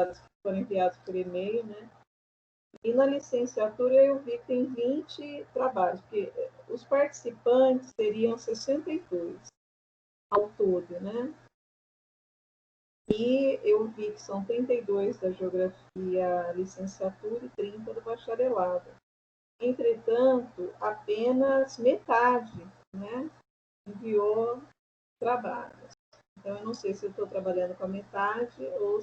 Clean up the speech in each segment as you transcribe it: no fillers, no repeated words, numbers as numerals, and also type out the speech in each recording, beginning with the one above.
que foram enviados por e-mail, né? E na licenciatura eu vi que tem 20 trabalhos, porque os participantes seriam 62 ao todo, né? E eu vi que são 32 da geografia licenciatura e 30 do bacharelado. Entretanto, apenas metade, né, enviou trabalhos. Então, eu não sei se eu estou trabalhando com a metade ou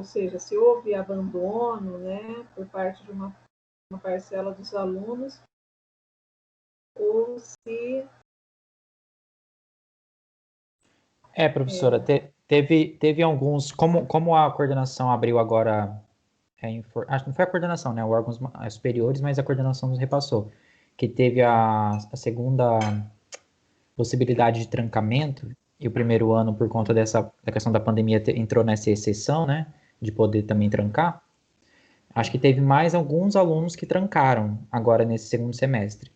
seja, se houve abandono, né, por parte de uma parcela dos alunos, ou se... Professora, teve alguns, como a coordenação abriu agora, acho que não foi a coordenação, né, órgãos superiores, mas a coordenação nos repassou, que teve a segunda possibilidade de trancamento, e o primeiro ano, por conta da questão da pandemia, entrou nessa exceção, né, de poder também trancar. Acho que teve mais alguns alunos que trancaram agora nesse segundo semestre,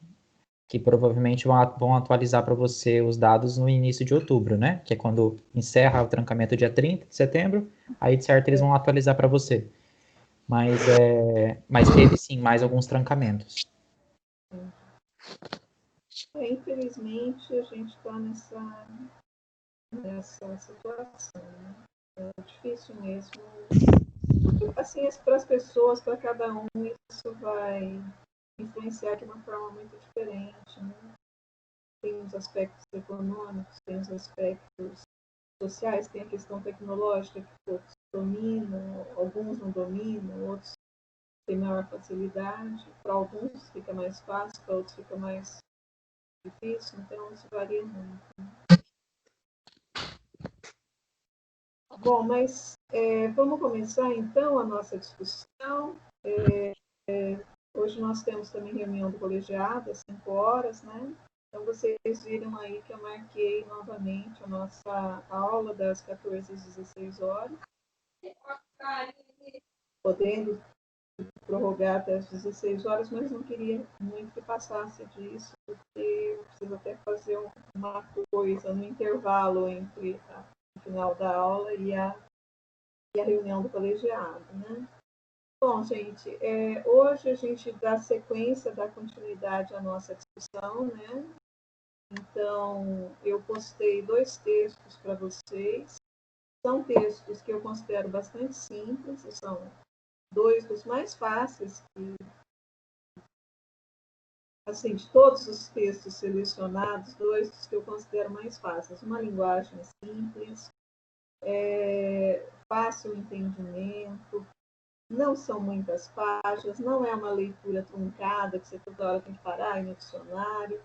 que provavelmente vão atualizar para você os dados no início de outubro, né? Que é quando encerra o trancamento dia 30 de setembro, aí de certo eles vão atualizar para você. Mas teve sim mais alguns trancamentos. Infelizmente, a gente está nessa situação, né? É difícil mesmo. Assim, para as pessoas, para cada um, isso vai influenciar de uma forma muito diferente, né? Tem os aspectos econômicos, tem os aspectos sociais, tem a questão tecnológica que poucos dominam, alguns não dominam, outros têm maior facilidade. Para alguns fica mais fácil, para outros fica mais difícil, então isso varia muito. Bom, mas vamos começar então a nossa discussão. Hoje nós temos também reunião do colegiado às 5 horas, né? Então vocês viram aí que eu marquei novamente a nossa aula das 14 às 16 horas, podendo prorrogar até as 16 horas, mas não queria muito que passasse disso, porque eu preciso até fazer uma coisa no intervalo entre o final da aula e a reunião do colegiado, né? Bom, gente, hoje a gente dá sequência, dá continuidade à nossa discussão, né? Então, eu postei 2 textos para vocês. São textos que eu considero bastante simples, são 2 dos mais fáceis assim, de todos os textos selecionados, 2 dos que eu considero mais fáceis. Uma linguagem simples, fácil entendimento, não são muitas páginas, não é uma leitura truncada, que você toda hora tem que parar no dicionário.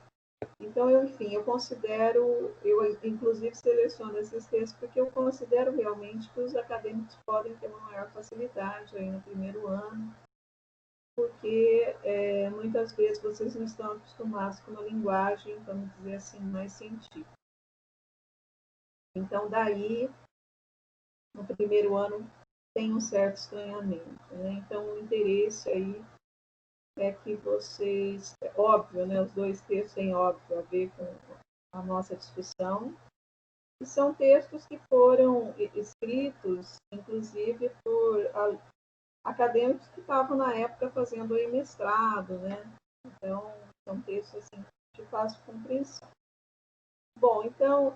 Então, eu considero, eu inclusive seleciono esses textos porque eu considero realmente que os acadêmicos podem ter uma maior facilidade aí no primeiro ano, porque muitas vezes vocês não estão acostumados com uma linguagem, vamos dizer assim, mais científica. Então, daí, no primeiro ano, tem um certo estranhamento, né? Então, o interesse aí é que vocês, óbvio, né, os 2 textos têm, óbvio, a ver com a nossa discussão, e são textos que foram escritos, inclusive, por acadêmicos que estavam, na época, fazendo o mestrado, né? Então, são textos, assim, de fácil compreensão. Bom, então,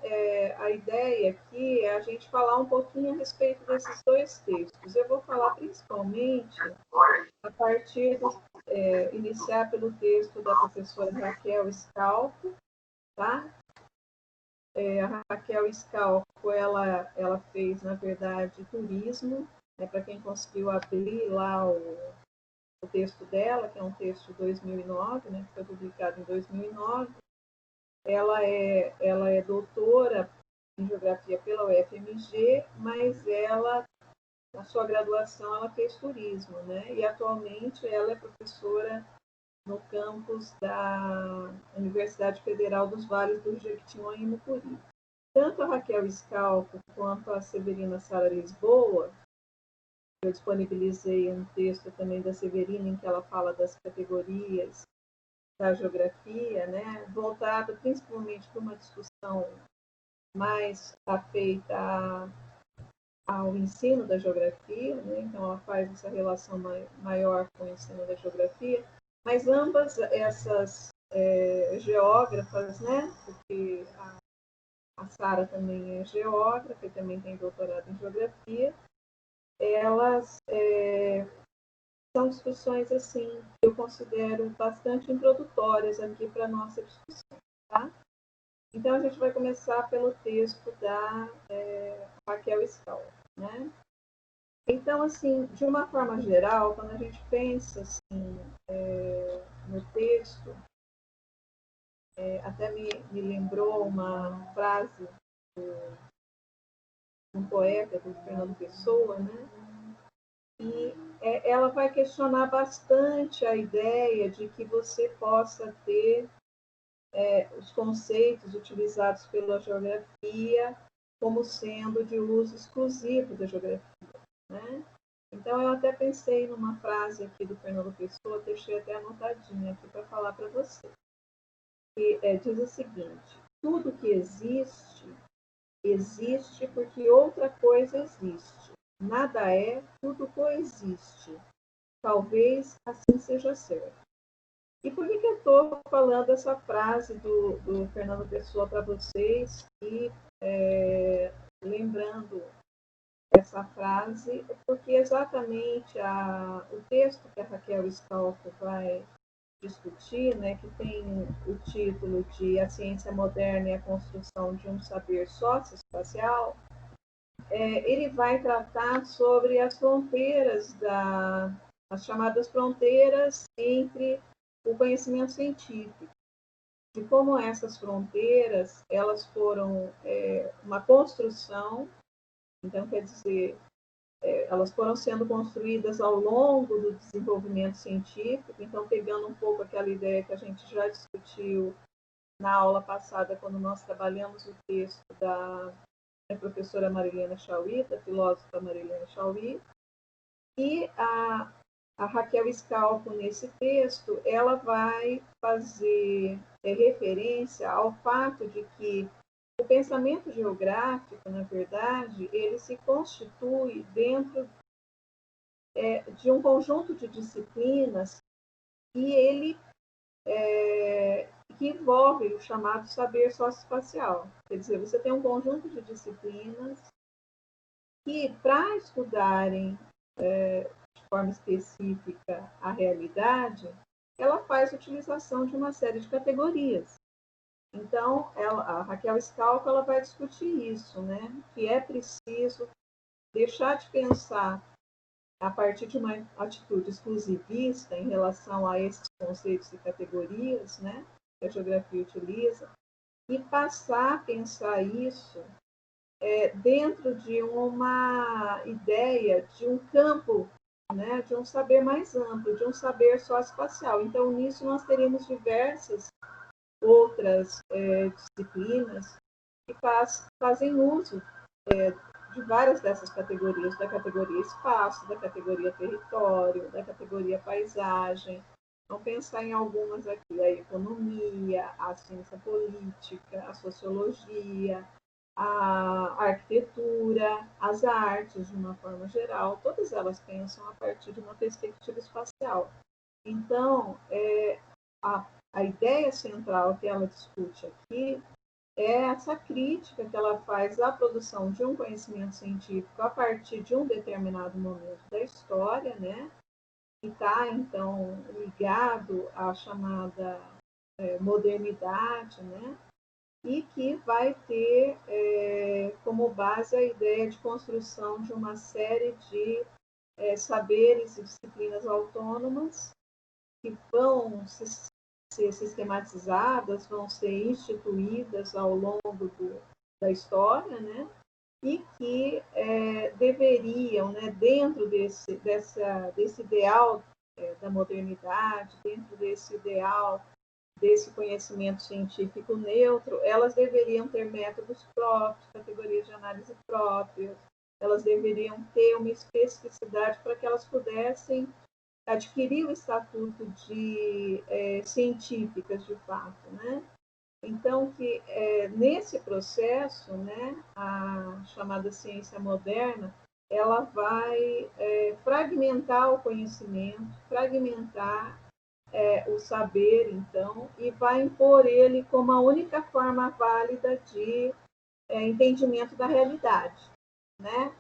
a ideia aqui é a gente falar um pouquinho a respeito desses 2 textos. Eu vou falar principalmente a partir iniciar pelo texto da professora Raquel Scalco, tá? A Raquel Scalco, ela fez, na verdade, turismo, né, para quem conseguiu abrir lá o texto dela, que é um texto de 2009, né, que foi publicado em 2009. Ela é doutora em geografia pela UFMG, mas na sua graduação, ela fez turismo, né? E atualmente ela é professora no campus da Universidade Federal dos Vales do Jequitinhonha e Mucuri. Tanto a Raquel Scalco quanto a Severina Sara Lisboa, eu disponibilizei um texto também da Severina em que ela fala das categorias da geografia, né, voltado principalmente para uma discussão mais afeita ao ensino da geografia, né? Então ela faz essa relação maior com o ensino da geografia, mas ambas essas geógrafas, né? Porque a Sara também é geógrafa e também tem doutorado em geografia, elas são discussões assim que eu considero bastante introdutórias aqui para a nossa discussão, tá? Então a gente vai começar pelo texto da Raquel Scalco, né? Então, assim, de uma forma geral, quando a gente pensa assim, no texto, até me lembrou uma frase de um poeta, do Fernando Pessoa, né? E ela vai questionar bastante a ideia de que você possa ter os conceitos utilizados pela geografia como sendo de uso exclusivo da geografia, né? Então, eu até pensei numa frase aqui do Fernando Pessoa, deixei até anotadinha aqui para falar para você, que diz o seguinte: tudo que existe, existe porque outra coisa existe. Nada é, tudo coexiste. Talvez assim seja certo. E por que eu estou falando essa frase do Fernando Pessoa para vocês e lembrando essa frase? Porque exatamente o texto que a Raquel Scalco vai discutir, né, que tem o título de A Ciência Moderna e a Construção de um Saber Socioespacial, ele vai tratar sobre as fronteiras, as chamadas fronteiras entre o conhecimento científico, de como essas fronteiras elas foram uma construção, então quer dizer, elas foram sendo construídas ao longo do desenvolvimento científico, então pegando um pouco aquela ideia que a gente já discutiu na aula passada, quando nós trabalhamos o texto da professora Marilena Chauí, da filósofa Marilena Chauí, e a Raquel Scalco, nesse texto, ela vai fazer referência ao fato de que o pensamento geográfico, na verdade, ele se constitui dentro de um conjunto de disciplinas e ele que envolve o chamado saber socioespacial. Quer dizer, você tem um conjunto de disciplinas que, para estudarem de forma específica a realidade, ela faz utilização de uma série de categorias. Então, a Raquel Scalco ela vai discutir isso, né? Que é preciso deixar de pensar a partir de uma atitude exclusivista em relação a esses conceitos e categorias, né? Que a geografia utiliza, e passar a pensar isso dentro de uma ideia de um campo, né, de um saber mais amplo, de um saber socioespacial. Então, nisso nós teríamos diversas outras disciplinas que fazem uso de várias dessas categorias, da categoria espaço, da categoria território, da categoria paisagem. Vamos pensar em algumas aqui: a economia, a ciência política, a sociologia, a arquitetura, as artes, de uma forma geral, todas elas pensam a partir de uma perspectiva espacial. Então, a ideia central que ela discute aqui é essa crítica que ela faz à produção de um conhecimento científico a partir de um determinado momento da história, né? Que está, então, ligado à chamada modernidade, né? E que vai ter como base a ideia de construção de uma série de saberes e disciplinas autônomas que vão ser sistematizadas, vão ser instituídas ao longo da história, né? E que deveriam, né, dentro desse ideal da modernidade, dentro desse ideal desse conhecimento científico neutro, elas deveriam ter métodos próprios, categorias de análise próprias, elas deveriam ter uma especificidade para que elas pudessem adquirir o estatuto de científicas de fato, né? Então, que nesse processo, né, a chamada ciência moderna, ela vai fragmentar o conhecimento, fragmentar o saber, então, e vai impor ele como a única forma válida de entendimento da realidade, né?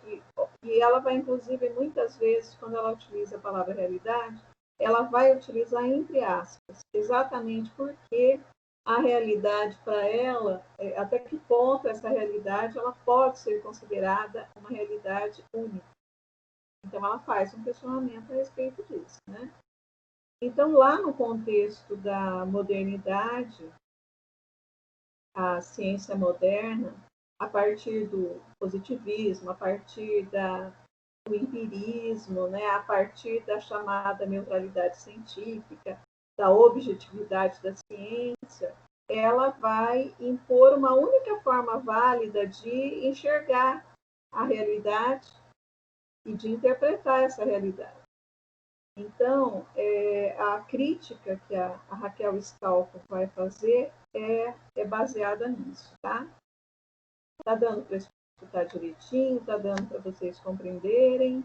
E ela vai, inclusive, muitas vezes, quando ela utiliza a palavra realidade, ela vai utilizar entre aspas, exatamente porque a realidade para ela, até que ponto essa realidade ela pode ser considerada uma realidade única. Então, ela faz um questionamento a respeito disso, né? Então, lá no contexto da modernidade, a ciência moderna, a partir do positivismo, a partir do empirismo, né, a partir da chamada neutralidade científica, da objetividade da ciência, ela vai impor uma única forma válida de enxergar a realidade e de interpretar essa realidade. Então, a crítica que a Raquel Scalco vai fazer é baseada nisso, tá? Tá dando para escutar direitinho? Tá dando para vocês compreenderem?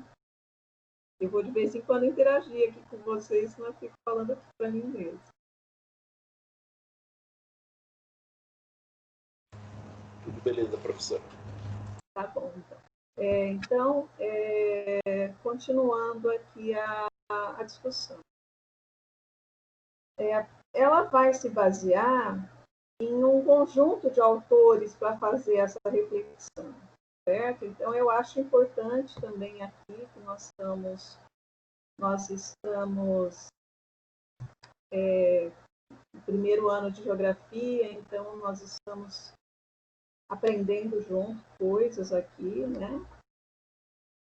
Eu vou de vez em quando interagir aqui com vocês, senão eu fico falando aqui para mim mesmo. Tudo beleza, professora. Tá bom, então. Então, continuando aqui a discussão. Ela vai se basear em um conjunto de autores para fazer essa reflexão, certo? Então, eu acho importante também aqui que nós estamos no primeiro ano de geografia, então nós estamos aprendendo junto coisas aqui, né?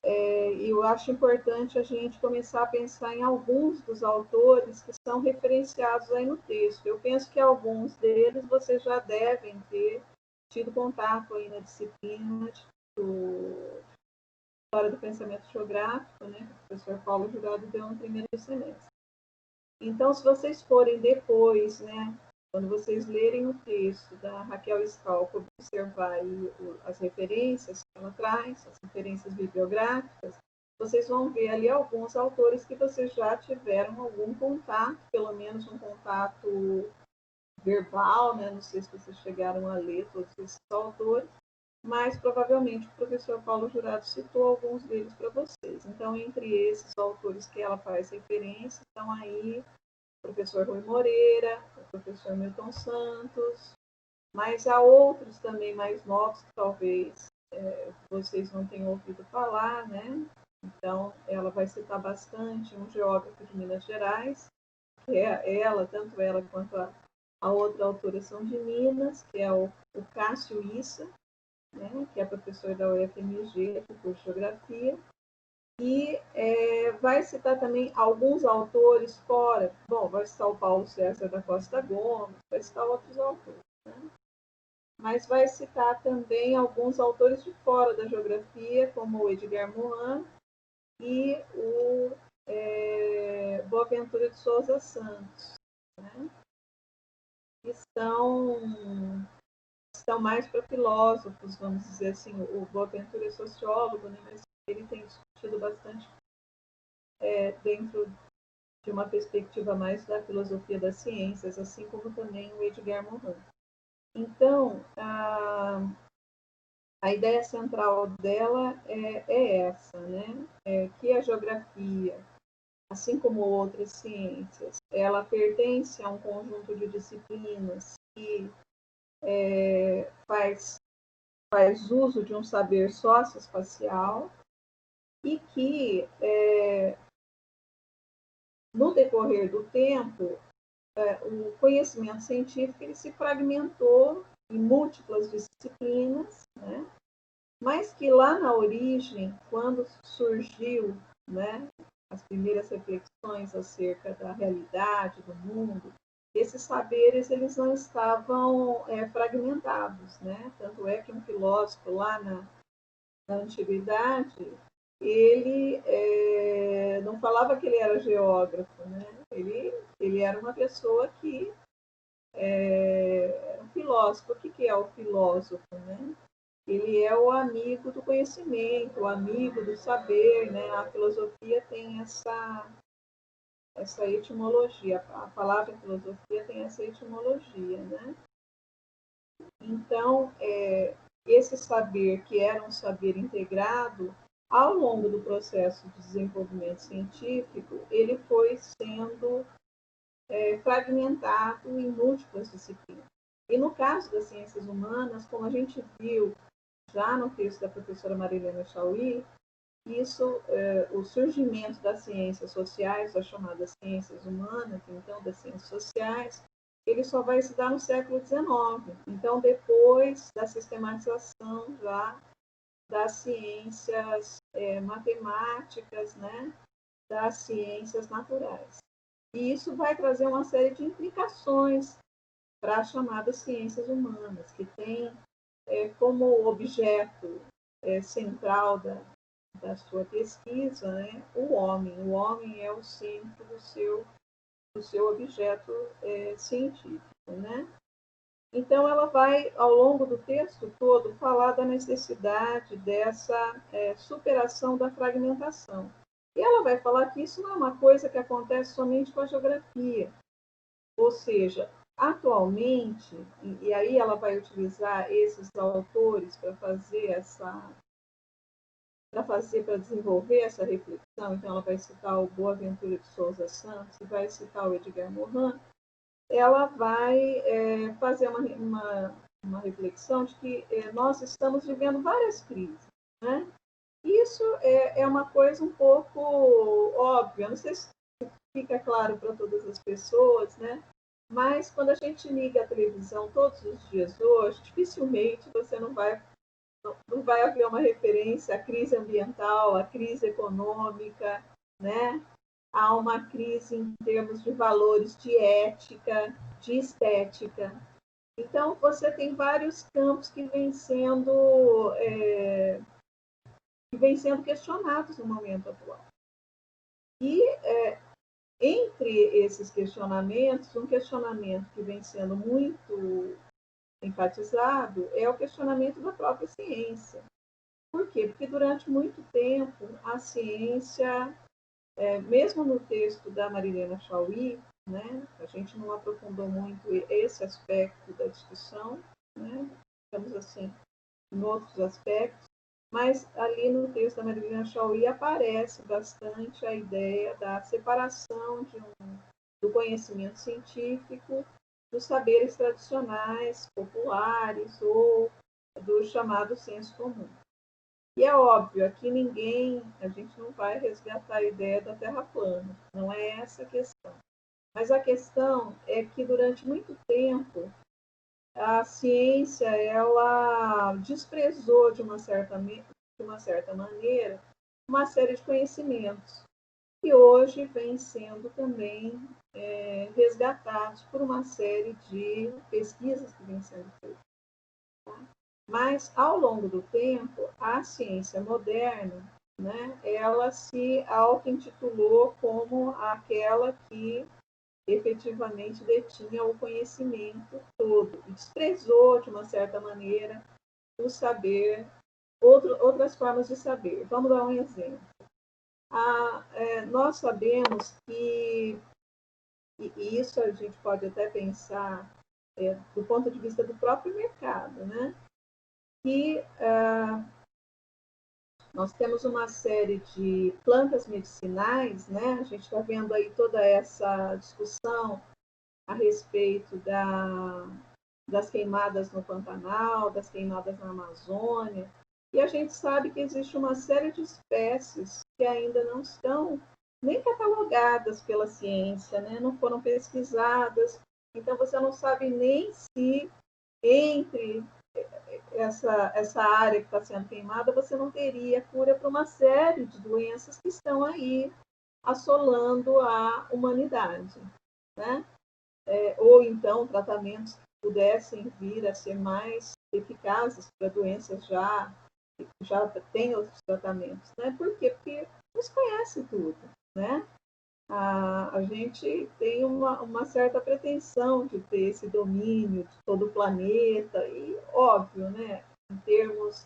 E eu acho importante a gente começar a pensar em alguns dos autores que são referenciados aí no texto. Eu penso que alguns deles vocês já devem ter tido contato aí na disciplina do História do Pensamento Geográfico, né, que o professor Paulo Jurado deu no primeiro semestre. Então, se vocês forem depois, né, quando vocês lerem o texto da Raquel Scalco, observar aí as referências que ela traz, as referências bibliográficas, vocês vão ver ali alguns autores que vocês já tiveram algum contato, pelo menos um contato verbal, né? Não sei se vocês chegaram a ler todos esses autores, mas provavelmente o professor Paulo Jurado citou alguns deles para vocês. Então, entre esses autores que ela faz referência, estão aí o professor Rui Moreira, o professor Milton Santos, mas há outros também mais novos que talvez vocês não tenham ouvido falar, né? Então, ela vai citar bastante um geógrafo de Minas Gerais, que é ela, tanto ela quanto a outra autora são de Minas, que é o Cássio Issa, né? Que é professor da UFMG, do curso de Geografia, e vai citar também alguns autores fora. Bom, vai citar o Paulo César da Costa Gomes, vai citar outros autores, né? Mas vai citar também alguns autores de fora da geografia, como o Edgar Morin e o Boaventura de Souza Santos, né? Que são mais para filósofos, vamos dizer assim. O Boaventura é sociólogo, né? Mas ele tem discutido bastante dentro de uma perspectiva mais da filosofia das ciências, assim como também o Edgar Morin. Então, a ideia central dela é essa, né? Que a geografia, assim como outras ciências, ela pertence a um conjunto de disciplinas que faz uso de um saber socioespacial e que, no decorrer do tempo, o conhecimento científico ele se fragmentou em múltiplas disciplinas, né? Mas que lá na origem, quando surgiu, né, as primeiras reflexões acerca da realidade do mundo, esses saberes eles não estavam fragmentados, né? Tanto é que um filósofo lá na antiguidade ele não falava que ele era geógrafo, né? Ele era uma pessoa que era um filósofo. O que é o filósofo, né? ele é o amigo do conhecimento, o amigo do saber, né? A filosofia tem essa etimologia, a palavra filosofia tem essa etimologia, né? Então, esse saber, que era um saber integrado, ao longo do processo de desenvolvimento científico, ele foi sendo fragmentado em múltiplas disciplinas. E no caso das ciências humanas, como a gente viu já no texto da professora Marilena Chauí, o surgimento das ciências sociais, das chamadas ciências humanas, então das ciências sociais, ele só vai se dar no século XIX. Então, depois da sistematização já das ciências matemáticas, né, das ciências naturais. E isso vai trazer uma série de implicações para as chamadas ciências humanas, que tem como objeto central da sua pesquisa, né, o homem. O homem é o centro do seu objeto científico, né? Então, ela vai, ao longo do texto todo, falar da necessidade dessa superação da fragmentação. E ela vai falar que isso não é uma coisa que acontece somente com a geografia. Ou seja, atualmente, e aí ela vai utilizar esses autores para desenvolver essa reflexão, então ela vai citar o Boaventura de Souza Santos e vai citar o Edgar Morin, ela vai fazer uma reflexão de que nós estamos vivendo várias crises, né? Isso é uma coisa um pouco óbvia, não sei se fica claro para todas as pessoas, né? Mas quando a gente liga a televisão todos os dias hoje, dificilmente você não vai haver uma referência à crise ambiental, à crise econômica, né? Há uma crise em termos de valores, de ética, de estética. Então, você tem vários campos que vêm sendo questionados no momento atual. E, entre esses questionamentos, um questionamento que vem sendo muito enfatizado é o questionamento da própria ciência. Por quê? Porque durante muito tempo a ciência, mesmo no texto da Marilena Chauí, né, a gente não aprofundou muito esse aspecto da discussão, né, estamos assim em outros aspectos, mas ali no texto da Marilena Chauí aparece bastante a ideia da separação do conhecimento científico dos saberes tradicionais, populares ou do chamado senso comum. E é óbvio, aqui a gente não vai resgatar a ideia da Terra plana, não é essa a questão. Mas a questão é que durante muito tempo a ciência ela desprezou de uma certa maneira uma série de conhecimentos que hoje vêm sendo também resgatados por uma série de pesquisas que vêm sendo feitas. Tá? Mas, ao longo do tempo, a ciência moderna, né, ela se auto-intitulou como aquela que efetivamente detinha o conhecimento todo e desprezou, de uma certa maneira, o saber, outras formas de saber. Vamos dar um exemplo. Nós sabemos que, e isso a gente pode até pensar do ponto de vista do próprio mercado, né? Que nós temos uma série de plantas medicinais, né? A gente está vendo aí toda essa discussão a respeito das queimadas no Pantanal, das queimadas na Amazônia, e a gente sabe que existe uma série de espécies que ainda não estão nem catalogadas pela ciência, né? Não foram pesquisadas, então você não sabe nem se entre essa área que está sendo queimada, você não teria cura para uma série de doenças que estão aí assolando a humanidade, né? Ou então tratamentos que pudessem vir a ser mais eficazes para doenças já têm outros tratamentos, né? Por quê? Porque desconhece tudo, né? A gente tem uma certa pretensão de ter esse domínio de todo o planeta, e óbvio, né? em termos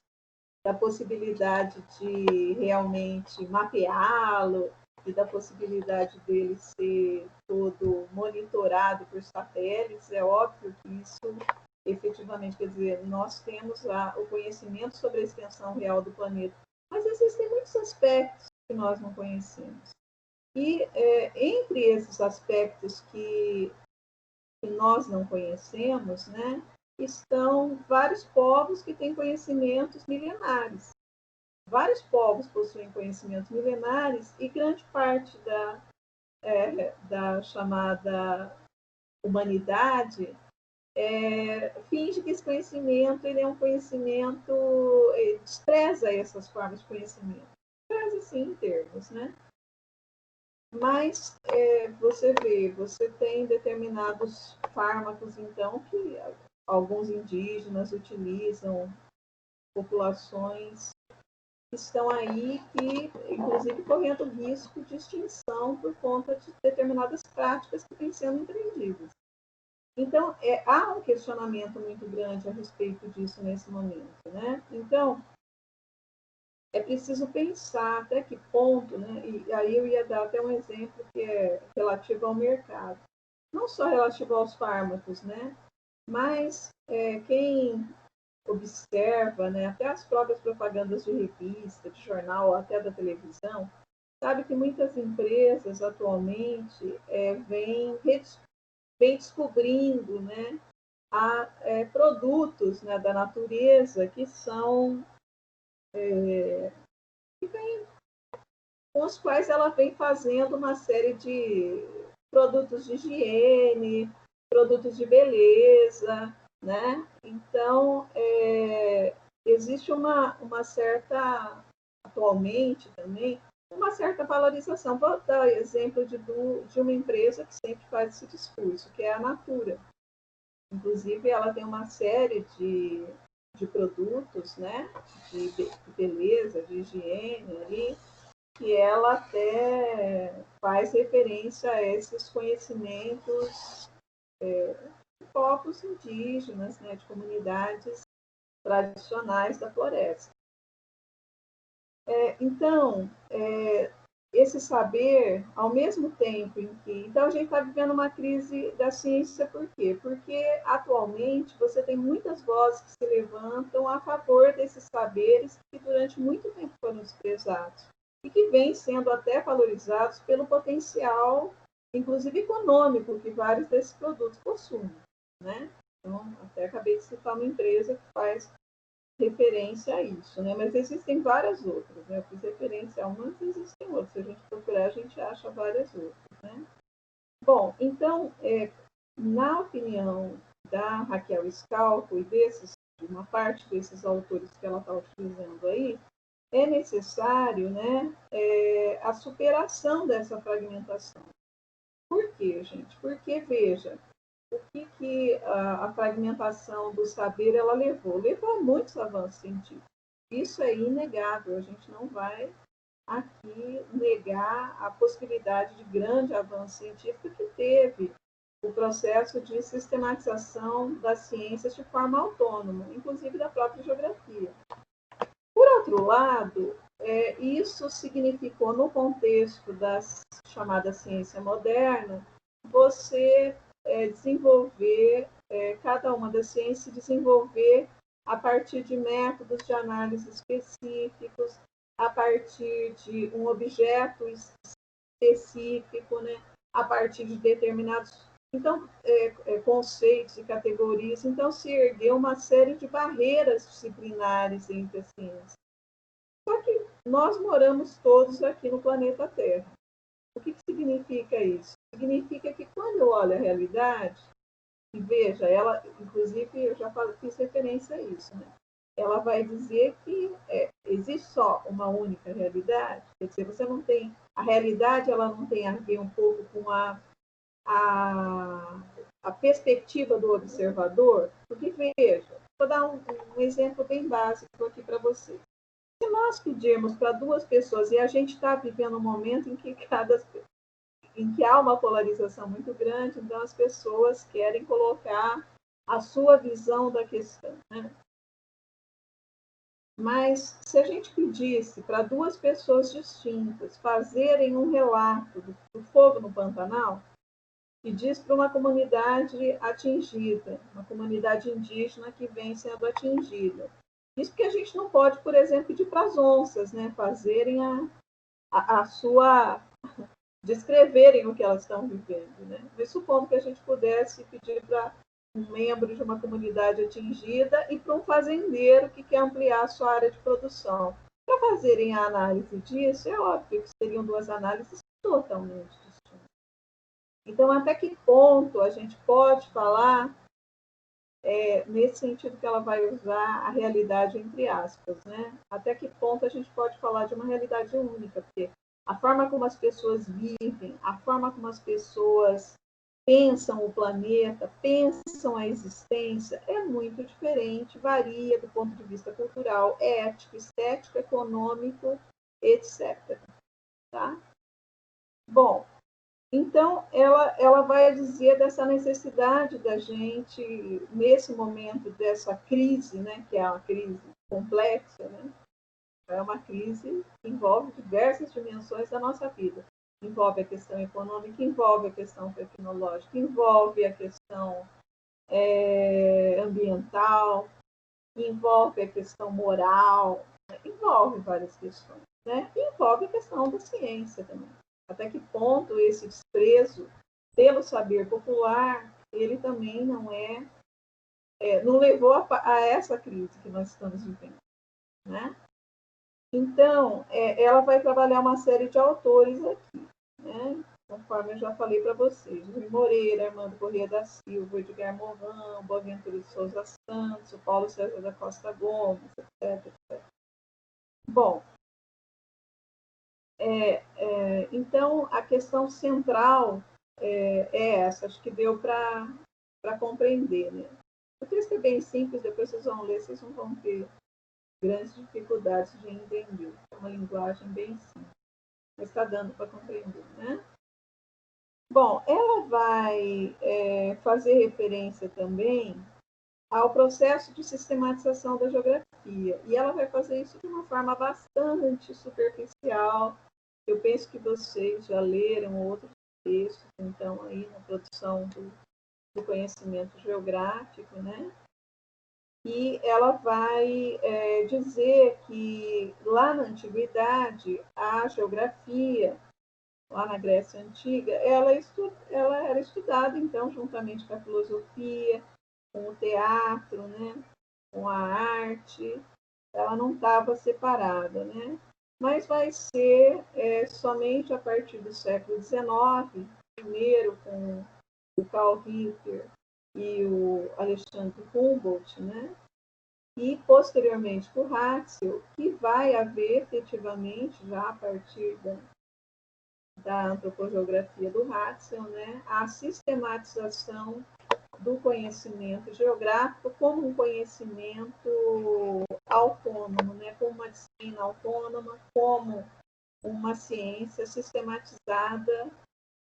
da possibilidade de realmente mapeá-lo e da possibilidade dele ser todo monitorado por satélites, é óbvio que isso efetivamente, quer dizer, nós temos o conhecimento sobre a extensão real do planeta, mas existem muitos aspectos que nós não conhecemos. E entre esses aspectos que nós não conhecemos, né, estão vários povos que têm conhecimentos milenares. Vários povos possuem conhecimentos milenares e grande parte da chamada humanidade finge que esse conhecimento ele é um conhecimento, despreza essas formas de conhecimento. Despreza, sim, em termos, né? Mas você vê, você tem determinados fármacos, então, que alguns indígenas utilizam, populações que estão aí, que, inclusive, correndo risco de extinção por conta de determinadas práticas que vêm sendo empreendidas. Então, há um questionamento muito grande a respeito disso nesse momento, né? Então, é preciso pensar até que ponto, né? E aí eu ia dar até um exemplo que é relativo ao mercado. Não só relativo aos fármacos, né? Mas quem observa, né, até as próprias propagandas de revista, de jornal, até da televisão, sabe que muitas empresas atualmente vêm descobrindo, né, produtos, né, da natureza que são com os quais ela vem fazendo uma série de produtos de higiene, produtos de beleza, né? Então, existe uma certa, atualmente também, uma certa valorização. Vou dar exemplo de uma empresa que sempre faz esse discurso, que é a Natura. Inclusive, ela tem uma série de produtos, né, de beleza, de higiene ali, que ela até faz referência a esses conhecimentos de povos indígenas, né, de comunidades tradicionais da floresta. Então, esse saber, ao mesmo tempo em que... Então, a gente está vivendo uma crise da ciência, por quê? Porque, atualmente, você tem muitas vozes que se levantam a favor desses saberes que, durante muito tempo, foram desprezados e que vêm sendo até valorizados pelo potencial, inclusive econômico, que vários desses produtos possuem, né? Então, até acabei de citar uma empresa que faz referência a isso, né? Mas existem várias outras, né? Eu fiz referência a uma, mas existem outras. Se a gente procurar, a gente acha várias outras, né? Bom, então, na opinião da Raquel Scalco e de uma parte desses autores que ela está utilizando aí, é necessário, né, a superação dessa fragmentação. Por quê, gente? Porque, veja, o que a fragmentação do saber ela levou? Levou a muitos avanços científicos. Isso é inegável, a gente não vai aqui negar a possibilidade de grande avanço científico que teve o processo de sistematização das ciências de forma autônoma, inclusive da própria geografia. Por outro lado, isso significou, no contexto da chamada ciência moderna, você desenvolver, cada uma das ciências desenvolver a partir de métodos de análise específicos, a partir de um objeto específico, né? A partir de determinados conceitos e categorias. Então, se ergueu uma série de barreiras disciplinares entre as ciências. Só que nós moramos todos aqui no planeta Terra. O que significa isso? Significa que quando eu olho a realidade, e veja, ela, inclusive, eu já fiz referência a isso, né? Ela vai dizer que existe só uma única realidade, quer dizer, você não tem, a realidade ela não tem a ver um pouco com a perspectiva do observador, porque veja, vou dar um exemplo bem básico aqui para vocês. Se nós pedirmos para duas pessoas, e a gente está vivendo um momento em que há uma polarização muito grande, então as pessoas querem colocar a sua visão da questão, né? Mas se a gente pedisse para duas pessoas distintas fazerem um relato do fogo no Pantanal, e diz para uma comunidade atingida, uma comunidade indígena que vem sendo atingida. Isso porque a gente não pode, por exemplo, pedir para as onças, né, fazerem a sua, descreverem o que elas estão vivendo, né? Mas supondo que a gente pudesse pedir para um membro de uma comunidade atingida e para um fazendeiro que quer ampliar a sua área de produção. Para fazerem a análise disso, é óbvio que seriam duas análises totalmente distintas. Então, até que ponto a gente pode falar, nesse sentido que ela vai usar a realidade entre aspas, né? Até que ponto a gente pode falar de uma realidade única, porque a forma como as pessoas vivem, a forma como as pessoas pensam o planeta, pensam a existência, é muito diferente, varia do ponto de vista cultural, ético, estético, econômico, etc. Tá? Bom, então, ela vai dizer dessa necessidade da gente, nesse momento dessa crise, né, que é uma crise complexa, né, é uma crise que envolve diversas dimensões da nossa vida. Envolve a questão econômica, envolve a questão tecnológica, envolve a questão ambiental, envolve a questão moral, envolve várias questões. Né? E envolve a questão da ciência também. Até que ponto esse desprezo pelo saber popular, ele também não levou a essa crise que nós estamos vivendo. Né? Então, ela vai trabalhar uma série de autores aqui, né? Conforme eu já falei para vocês, Rui Moreira, Armando Corrêa da Silva, Edgar Morin, Boaventura de Souza Santos, Paulo César da Costa Gomes, etc. Bom, então a questão central é essa, acho que deu para compreender. Né? O texto é bem simples, depois vocês vão ler, vocês não vão ter grandes dificuldades de entender. É uma linguagem bem simples, mas está dando para compreender. Né? Bom, ela vai fazer referência também ao processo de sistematização da geografia, e ela vai fazer isso de uma forma bastante superficial. Eu penso que vocês já leram outros textos, então, aí na produção do conhecimento geográfico, né? E ela vai dizer que lá na antiguidade, a geografia, lá na Grécia Antiga, ela era estudada, então, juntamente com a filosofia, com o teatro, né? Com a arte, ela não estava separada, né? Mas vai ser somente a partir do século XIX, primeiro com o Karl Ritter e o Alexandre Humboldt, né? E posteriormente com o Ratzel, que vai haver efetivamente, já a partir da antropogeografia do Ratzel, né? A sistematização do conhecimento geográfico como um conhecimento autônomo, né? Como uma disciplina autônoma, como uma ciência sistematizada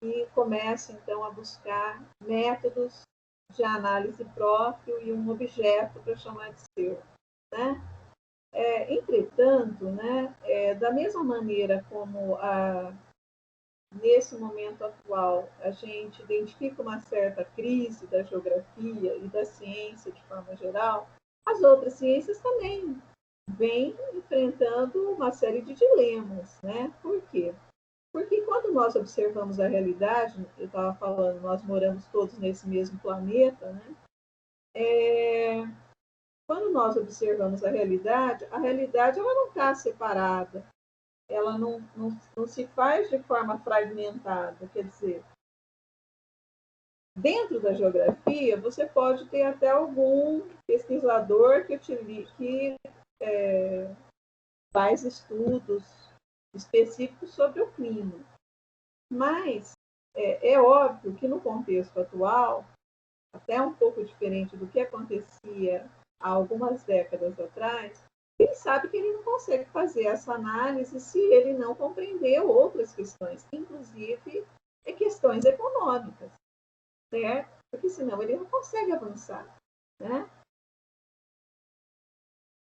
e começa, então, a buscar métodos de análise próprio e um objeto para chamar de seu. Né? Entretanto, né, da mesma maneira como nesse momento atual a gente identifica uma certa crise da geografia e da ciência de forma geral, as outras ciências também vêm enfrentando uma série de dilemas. Né? Por quê? Porque quando nós observamos a realidade, eu estava falando, nós moramos todos nesse mesmo planeta, né? Quando nós observamos a realidade ela não está separada, ela não se faz de forma fragmentada. Quer dizer, dentro da geografia, você pode ter até algum pesquisador que faz estudos específicos sobre o clima. Mas é óbvio que no contexto atual, até um pouco diferente do que acontecia há algumas décadas atrás, ele sabe que ele não consegue fazer essa análise se ele não compreender outras questões, inclusive questões econômicas, certo? Porque senão ele não consegue avançar. Né?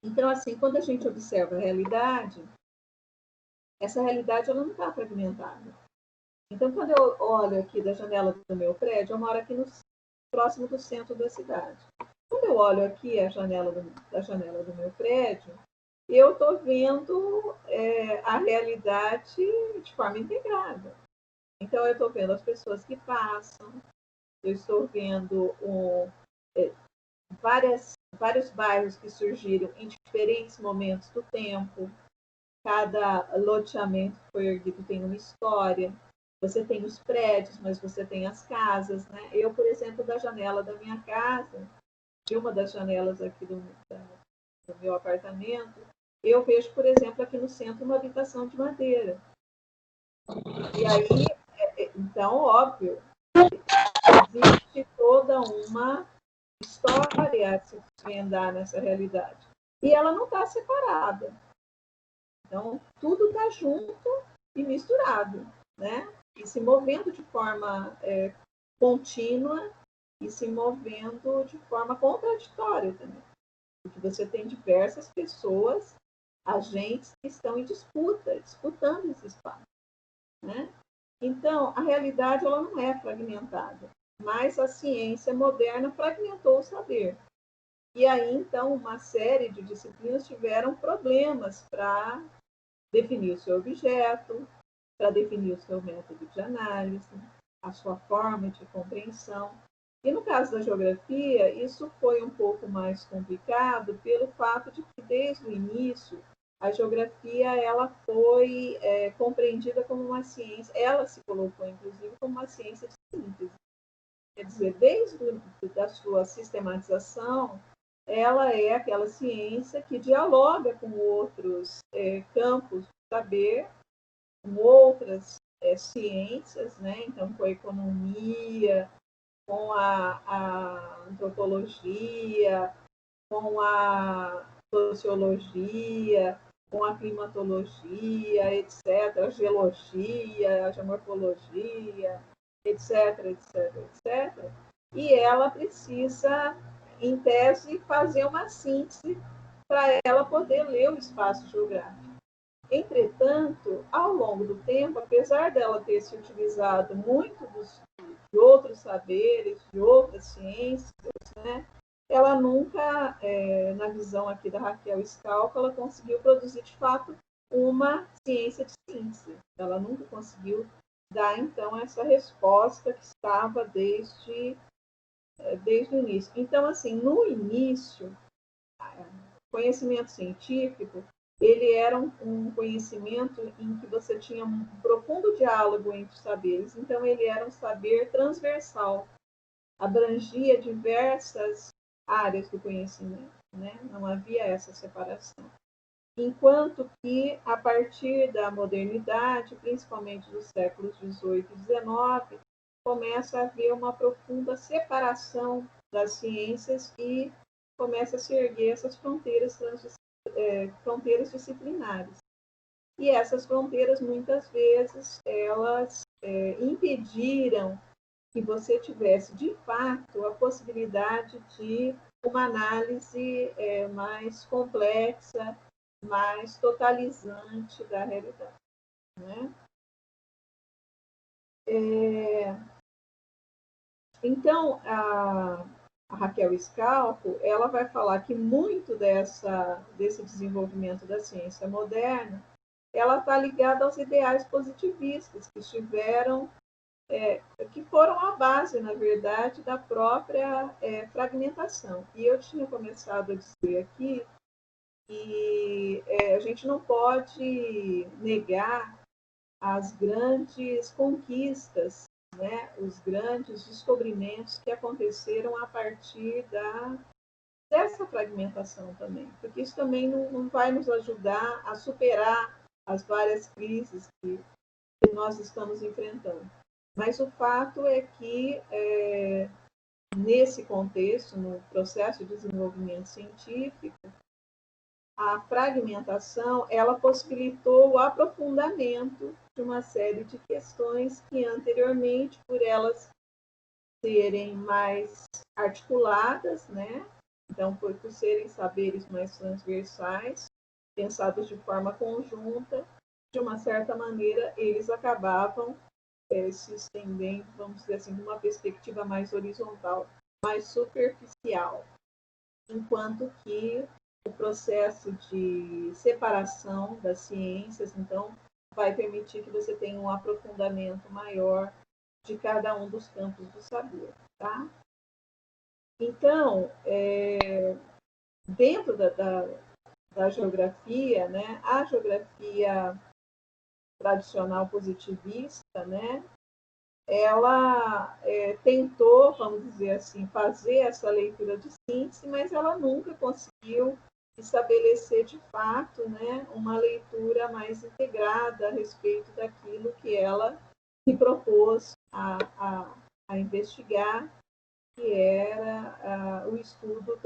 Então, assim, quando a gente observa a realidade, essa realidade ela não está fragmentada. Então, quando eu olho aqui da janela do meu prédio, eu moro aqui próximo do centro da cidade. Quando eu olho aqui da janela do meu prédio, eu estou vendo a realidade de forma integrada. Então, eu estou vendo as pessoas que passam, eu estou vendo vários bairros que surgiram em diferentes momentos do tempo. Cada loteamento que foi erguido tem uma história. Você tem os prédios, mas você tem as casas, né? Eu, por exemplo, da janela da minha casa, de uma das janelas aqui do meu apartamento, eu vejo, por exemplo, aqui no centro uma habitação de madeira. E aí, então, óbvio, existe toda uma história a se desvendar nessa realidade. E ela não está separada. Então, tudo está junto e misturado, né? E se movendo de forma contínua e se movendo de forma contraditória também. Porque você tem diversas pessoas, agentes que estão em disputa, disputando esse espaço, né? Então, a realidade ela não é fragmentada, mas a ciência moderna fragmentou o saber. E aí, então, uma série de disciplinas tiveram problemas para definir o seu objeto, para definir o seu método de análise, a sua forma de compreensão. E no caso da geografia, isso foi um pouco mais complicado pelo fato de que, desde o início, a geografia ela foi compreendida como uma ciência, ela se colocou, inclusive, como uma ciência de síntese. Quer dizer, desde a sua sistematização, ela é aquela ciência que dialoga com outros campos de saber, com outras ciências, né? Então, com a economia, com a antropologia, com a sociologia, com a climatologia, etc., a geologia, a geomorfologia, etc., etc., etc. E ela precisa, em tese, fazer uma síntese para ela poder ler o espaço geográfico. Entretanto, ao longo do tempo, apesar dela ter se utilizado muito de outros saberes, de outras ciências, né, ela nunca, na visão aqui da Raquel Scalco, ela conseguiu produzir de fato uma ciência de síntese. Ela nunca conseguiu dar, então, essa resposta que estava desde o início. Então, assim, no início, o conhecimento científico ele era um conhecimento em que você tinha um profundo diálogo entre os saberes. Então, ele era um saber transversal, abrangia diversas áreas do conhecimento, né? Não havia essa separação. Enquanto que, a partir da modernidade, principalmente dos séculos XVIII e XIX, começa a haver uma profunda separação das ciências e começa a se erguer essas fronteiras disciplinares. E essas fronteiras, muitas vezes, elas impediram que você tivesse, de fato, a possibilidade de uma análise mais complexa, mais totalizante da realidade, né? Então, a Raquel Scalco, ela vai falar que muito desse desenvolvimento da ciência moderna, ela está ligada aos ideais positivistas que estiveram, que foram a base, na verdade, da própria fragmentação. E eu tinha começado a dizer aqui que a gente não pode negar as grandes conquistas, né, os grandes descobrimentos que aconteceram a partir dessa fragmentação também, porque isso também não vai nos ajudar a superar as várias crises que nós estamos enfrentando. Mas o fato é que, nesse contexto, no processo de desenvolvimento científico, a fragmentação ela possibilitou o aprofundamento de uma série de questões que anteriormente, por elas serem mais articuladas, né? Então, por serem saberes mais transversais, pensados de forma conjunta, de uma certa maneira, eles acabavam se estendendo, vamos dizer assim, de uma perspectiva mais horizontal, mais superficial, enquanto que o processo de separação das ciências, então, vai permitir que você tenha um aprofundamento maior de cada um dos campos do saber, tá? Então, dentro da geografia, né, a geografia tradicional positivista, né, ela tentou, vamos dizer assim, fazer essa leitura de síntese, mas ela nunca conseguiu estabelecer de fato, né, uma leitura mais integrada a respeito daquilo que ela se propôs a investigar, que era o estudo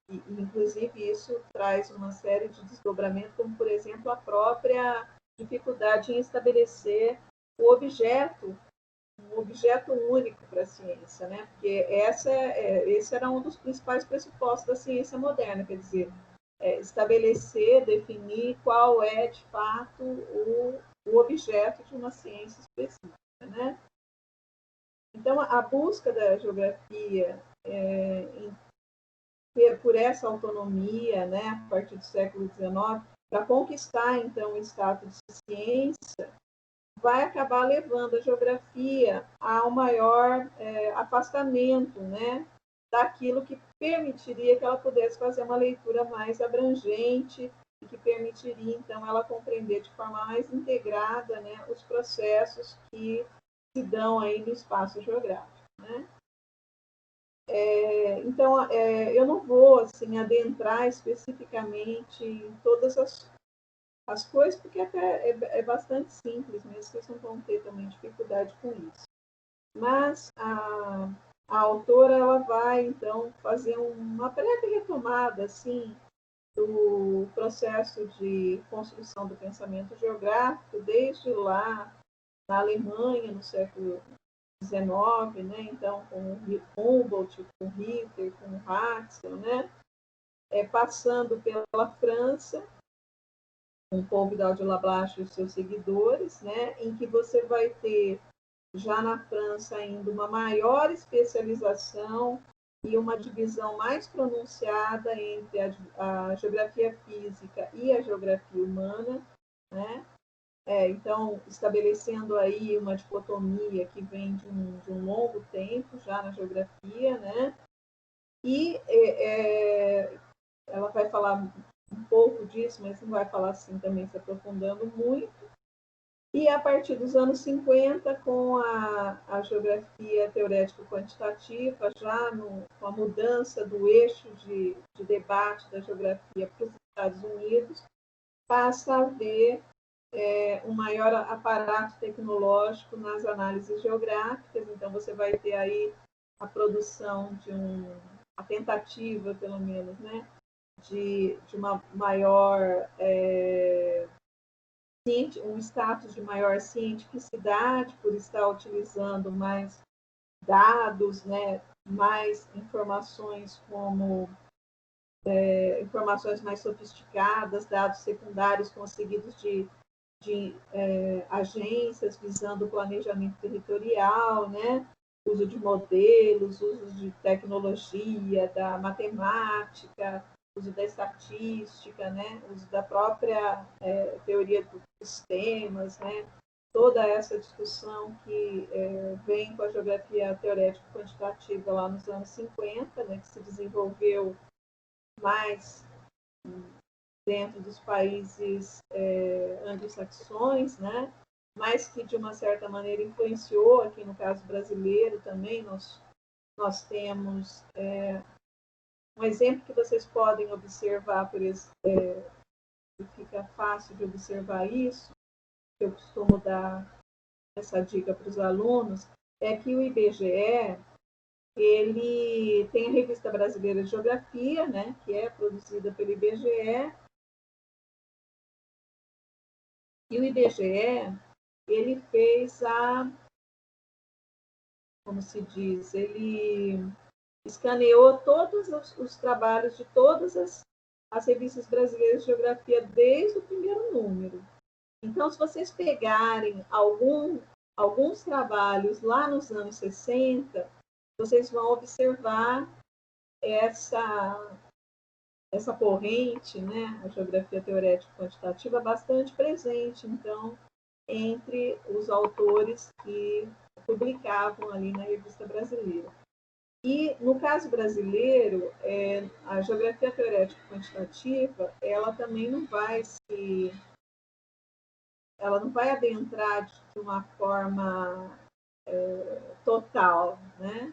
e, inclusive, isso traz uma série de desdobramentos, como, por exemplo, a própria dificuldade em estabelecer o objeto, um objeto único para a ciência, né? Porque esse era um dos principais pressupostos da ciência moderna, quer dizer, estabelecer, definir qual é, de fato, o objeto de uma ciência específica, né? Então, a busca da geografia por essa autonomia, né, a partir do século XIX, para conquistar, então, o status de ciência, vai acabar levando a geografia a um maior afastamento, né, daquilo que permitiria que ela pudesse fazer uma leitura mais abrangente e que permitiria, então, ela compreender de forma mais integrada, né, os processos que se dão aí no espaço geográfico, né? Então, eu não vou assim adentrar especificamente em todas as coisas, porque até é bastante simples, mesmo vocês não vão ter também dificuldade com isso. Mas a autora ela vai, então, fazer uma breve retomada assim, do processo de construção do pensamento geográfico, desde lá na Alemanha, no século XIX, né? Então, com o Humboldt, com o Ritter, com o Haxel, né? Passando pela França, com o Paul Vidal de Lablache e os seus seguidores, né? Em que você vai ter, já na França, ainda uma maior especialização e uma divisão mais pronunciada entre a geografia física e a geografia humana, né? Então, estabelecendo aí uma dicotomia que vem de um longo tempo já na geografia, né? E ela vai falar um pouco disso, mas não vai falar assim também se aprofundando muito. E a partir dos anos 50, com a geografia teorético-quantitativa, já com a mudança do eixo de debate da geografia para os Estados Unidos, passa a haver um maior aparato tecnológico nas análises geográficas. Então, você vai ter aí a produção a tentativa, pelo menos, né, de uma maior um status de maior cientificidade por estar utilizando mais dados, né, mais informações como informações mais sofisticadas, dados secundários conseguidos de agências visando o planejamento territorial, né? Uso de modelos, uso de tecnologia, da matemática, uso da estatística, né? Uso da própria teoria dos sistemas, né? Toda essa discussão que vem com a geografia teorética quantitativa lá nos anos 50, né? Que se desenvolveu mais dentro dos países anglo-saxões, né? Mas que, de uma certa maneira, influenciou, aqui no caso brasileiro também, nós temos um exemplo que vocês podem observar, por exemplo, fica fácil de observar isso, eu costumo dar essa dica para os alunos, é que o IBGE, ele tem a Revista Brasileira de Geografia, né, que é produzida pelo IBGE, e o IBGE, ele fez como se diz, ele escaneou todos os trabalhos de todas as revistas brasileiras de geografia desde o primeiro número. Então, se vocês pegarem alguns trabalhos lá nos anos 60, vocês vão observar essa corrente, né, a geografia teorética quantitativa, bastante presente, então, entre os autores que publicavam ali na revista brasileira. E, no caso brasileiro, a geografia teorética quantitativa, ela também não vai adentrar de uma forma total, né?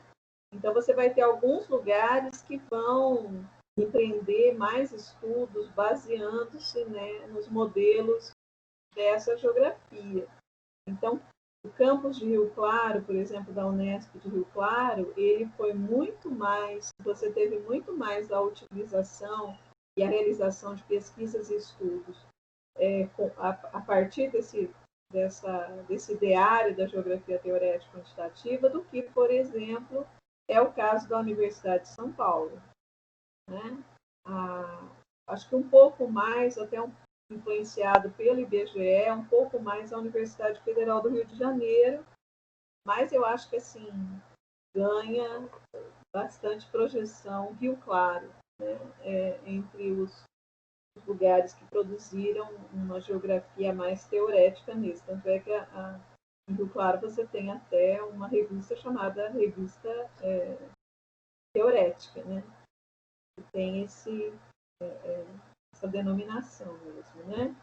Então, você vai ter alguns lugares que vão empreender mais estudos baseando-se, né, nos modelos dessa geografia. Então, o campus de Rio Claro, por exemplo, da Unesp de Rio Claro, ele foi muito mais, você teve muito mais a utilização e a realização de pesquisas e estudos a partir desse ideário da geografia teorética quantitativa do que, por exemplo, é o caso da Universidade de São Paulo, né? Acho que um pouco mais, até influenciado pelo IBGE, um pouco mais a Universidade Federal do Rio de Janeiro, mas eu acho que assim ganha bastante projeção Rio Claro, né? Entre os lugares que produziram uma geografia mais teorética nisso. Tanto é que em Rio Claro você tem até uma revista chamada Revista Teorética, né? Que tem essa denominação mesmo, né?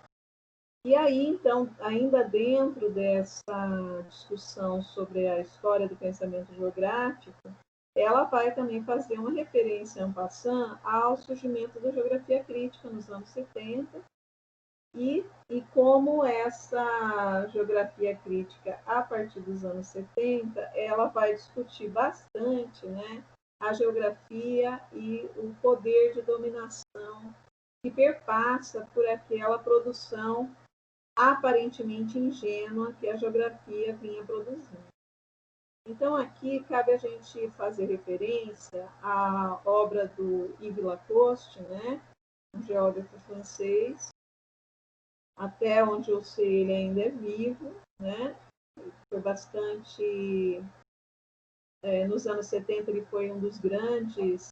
E aí, então, ainda dentro dessa discussão sobre a história do pensamento geográfico, ela vai também fazer uma referência en passant ao surgimento da geografia crítica nos anos 70 e como essa geografia crítica, a partir dos anos 70, ela vai discutir bastante, né, a geografia e o poder de dominação que perpassa por aquela produção aparentemente ingênua que a geografia vinha produzindo. Então, aqui cabe a gente fazer referência à obra do Yves Lacoste, né, um geógrafo francês, até onde eu sei ele ainda é vivo, né? Foi bastante... nos anos 70 ele foi um dos grandes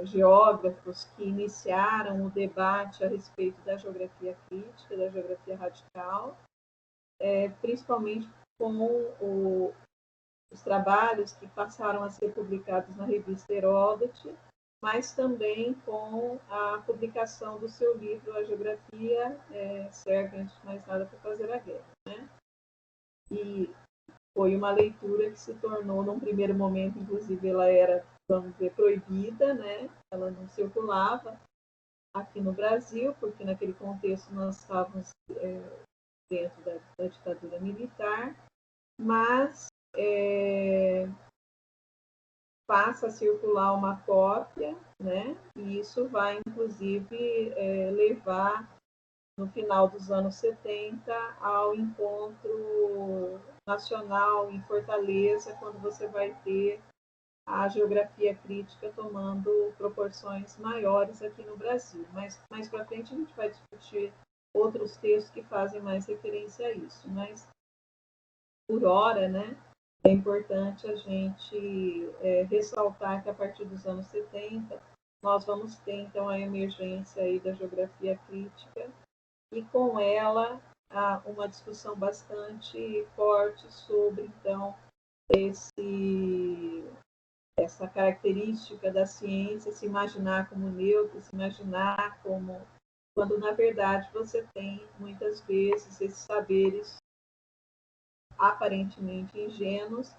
geógrafos que iniciaram o debate a respeito da geografia crítica, da geografia radical, principalmente com os trabalhos que passaram a ser publicados na revista Heródoto, mas também com a publicação do seu livro A Geografia Serve, antes de mais nada, para fazer a guerra, né? E foi uma leitura que se tornou, num primeiro momento, inclusive, ela era, vamos dizer, proibida, né? Ela não circulava aqui no Brasil, porque naquele contexto nós estávamos dentro da ditadura militar, mas passa a circular uma cópia, né? E isso vai, inclusive, levar, no final dos anos 70, ao encontro nacional em Fortaleza, quando você vai ter a geografia crítica tomando proporções maiores aqui no Brasil. Mas mais para frente a gente vai discutir outros textos que fazem mais referência a isso. Mas, por hora, né? É importante a gente ressaltar que a partir dos anos 70 nós vamos ter então a emergência aí da geografia crítica e com ela uma discussão bastante forte sobre então essa característica da ciência, se imaginar como neutra, se imaginar como quando na verdade você tem muitas vezes esses saberes aparentemente ingênuos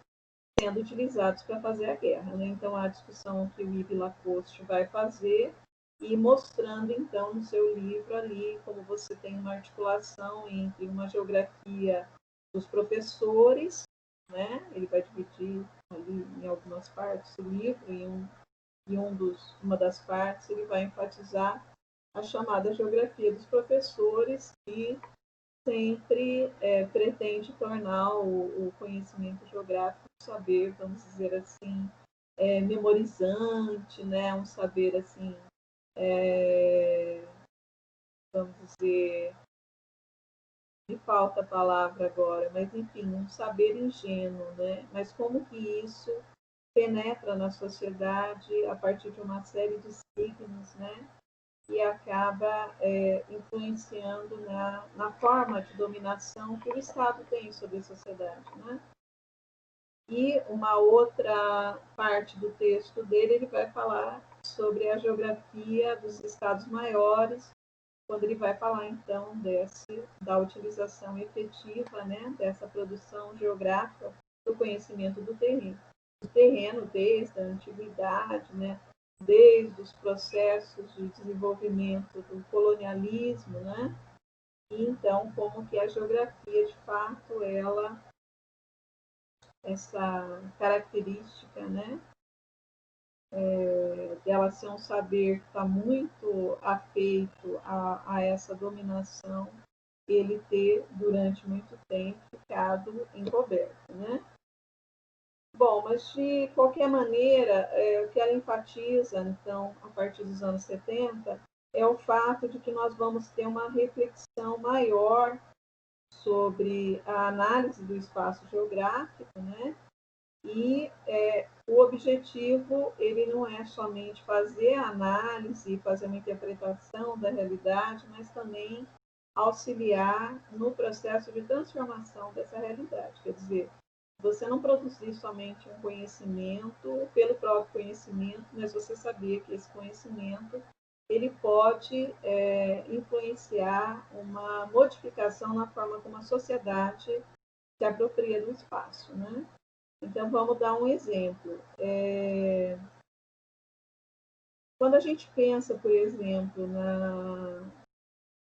sendo utilizados para fazer a guerra, né? Então, a discussão que o Yves Lacoste vai fazer e mostrando, então, no seu livro ali, como você tem uma articulação entre uma geografia dos professores, né? Ele vai dividir ali em algumas partes o livro e uma das partes ele vai enfatizar a chamada geografia dos professores, que sempre pretende tornar o conhecimento geográfico saber, vamos dizer assim, memorizante, né? Um saber assim, vamos dizer, me falta a palavra agora, mas enfim, um saber ingênuo, né? Mas como que isso penetra na sociedade a partir de uma série de signos, né? E acaba influenciando na forma de dominação que o Estado tem sobre a sociedade, né? E uma outra parte do texto dele, ele vai falar sobre a geografia dos estados maiores, quando ele vai falar, então, da utilização efetiva, né, dessa produção geográfica do conhecimento do terreno desde a antiguidade, né, desde os processos de desenvolvimento do colonialismo, né, e então como que a geografia, de fato, essa característica, né, dela ser um saber que está muito afeito a essa dominação, ele ter, durante muito tempo, ficado encoberto, né? Bom, mas de qualquer maneira, o que ela enfatiza, então, a partir dos anos 70, é o fato de que nós vamos ter uma reflexão maior sobre a análise do espaço geográfico, né? E o objetivo, ele não é somente fazer a análise, fazer uma interpretação da realidade, mas também auxiliar no processo de transformação dessa realidade. Quer dizer, você não produzir somente um conhecimento pelo próprio conhecimento, mas você saber que esse conhecimento ele pode influenciar uma modificação na forma como a sociedade se apropria do espaço, né? Então, vamos dar um exemplo. Quando a gente pensa, por exemplo,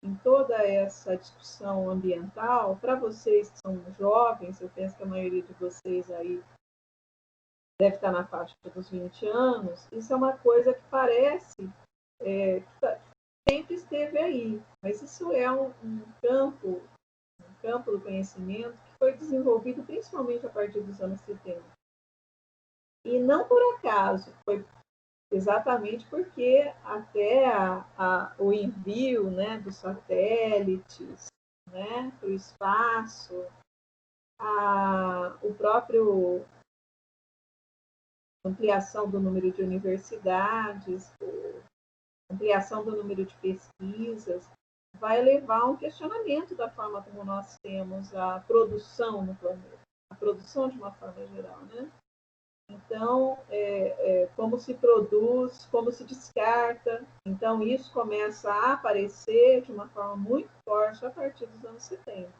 em toda essa discussão ambiental, para vocês que são jovens, eu penso que a maioria de vocês aí deve estar na faixa dos 20 anos, isso é uma coisa que parece que sempre esteve aí, mas isso é um campo do conhecimento que foi desenvolvido principalmente a partir dos anos 70. E não por acaso, foi exatamente porque até o envio, né, dos satélites, né, para o espaço, o próprio ampliação do número de universidades, ampliação do número de pesquisas, vai levar a um questionamento da forma como nós temos a produção no planeta, a produção de uma forma geral, né? Então, como se produz, como se descarta. Então, isso começa a aparecer de uma forma muito forte a partir dos anos 70.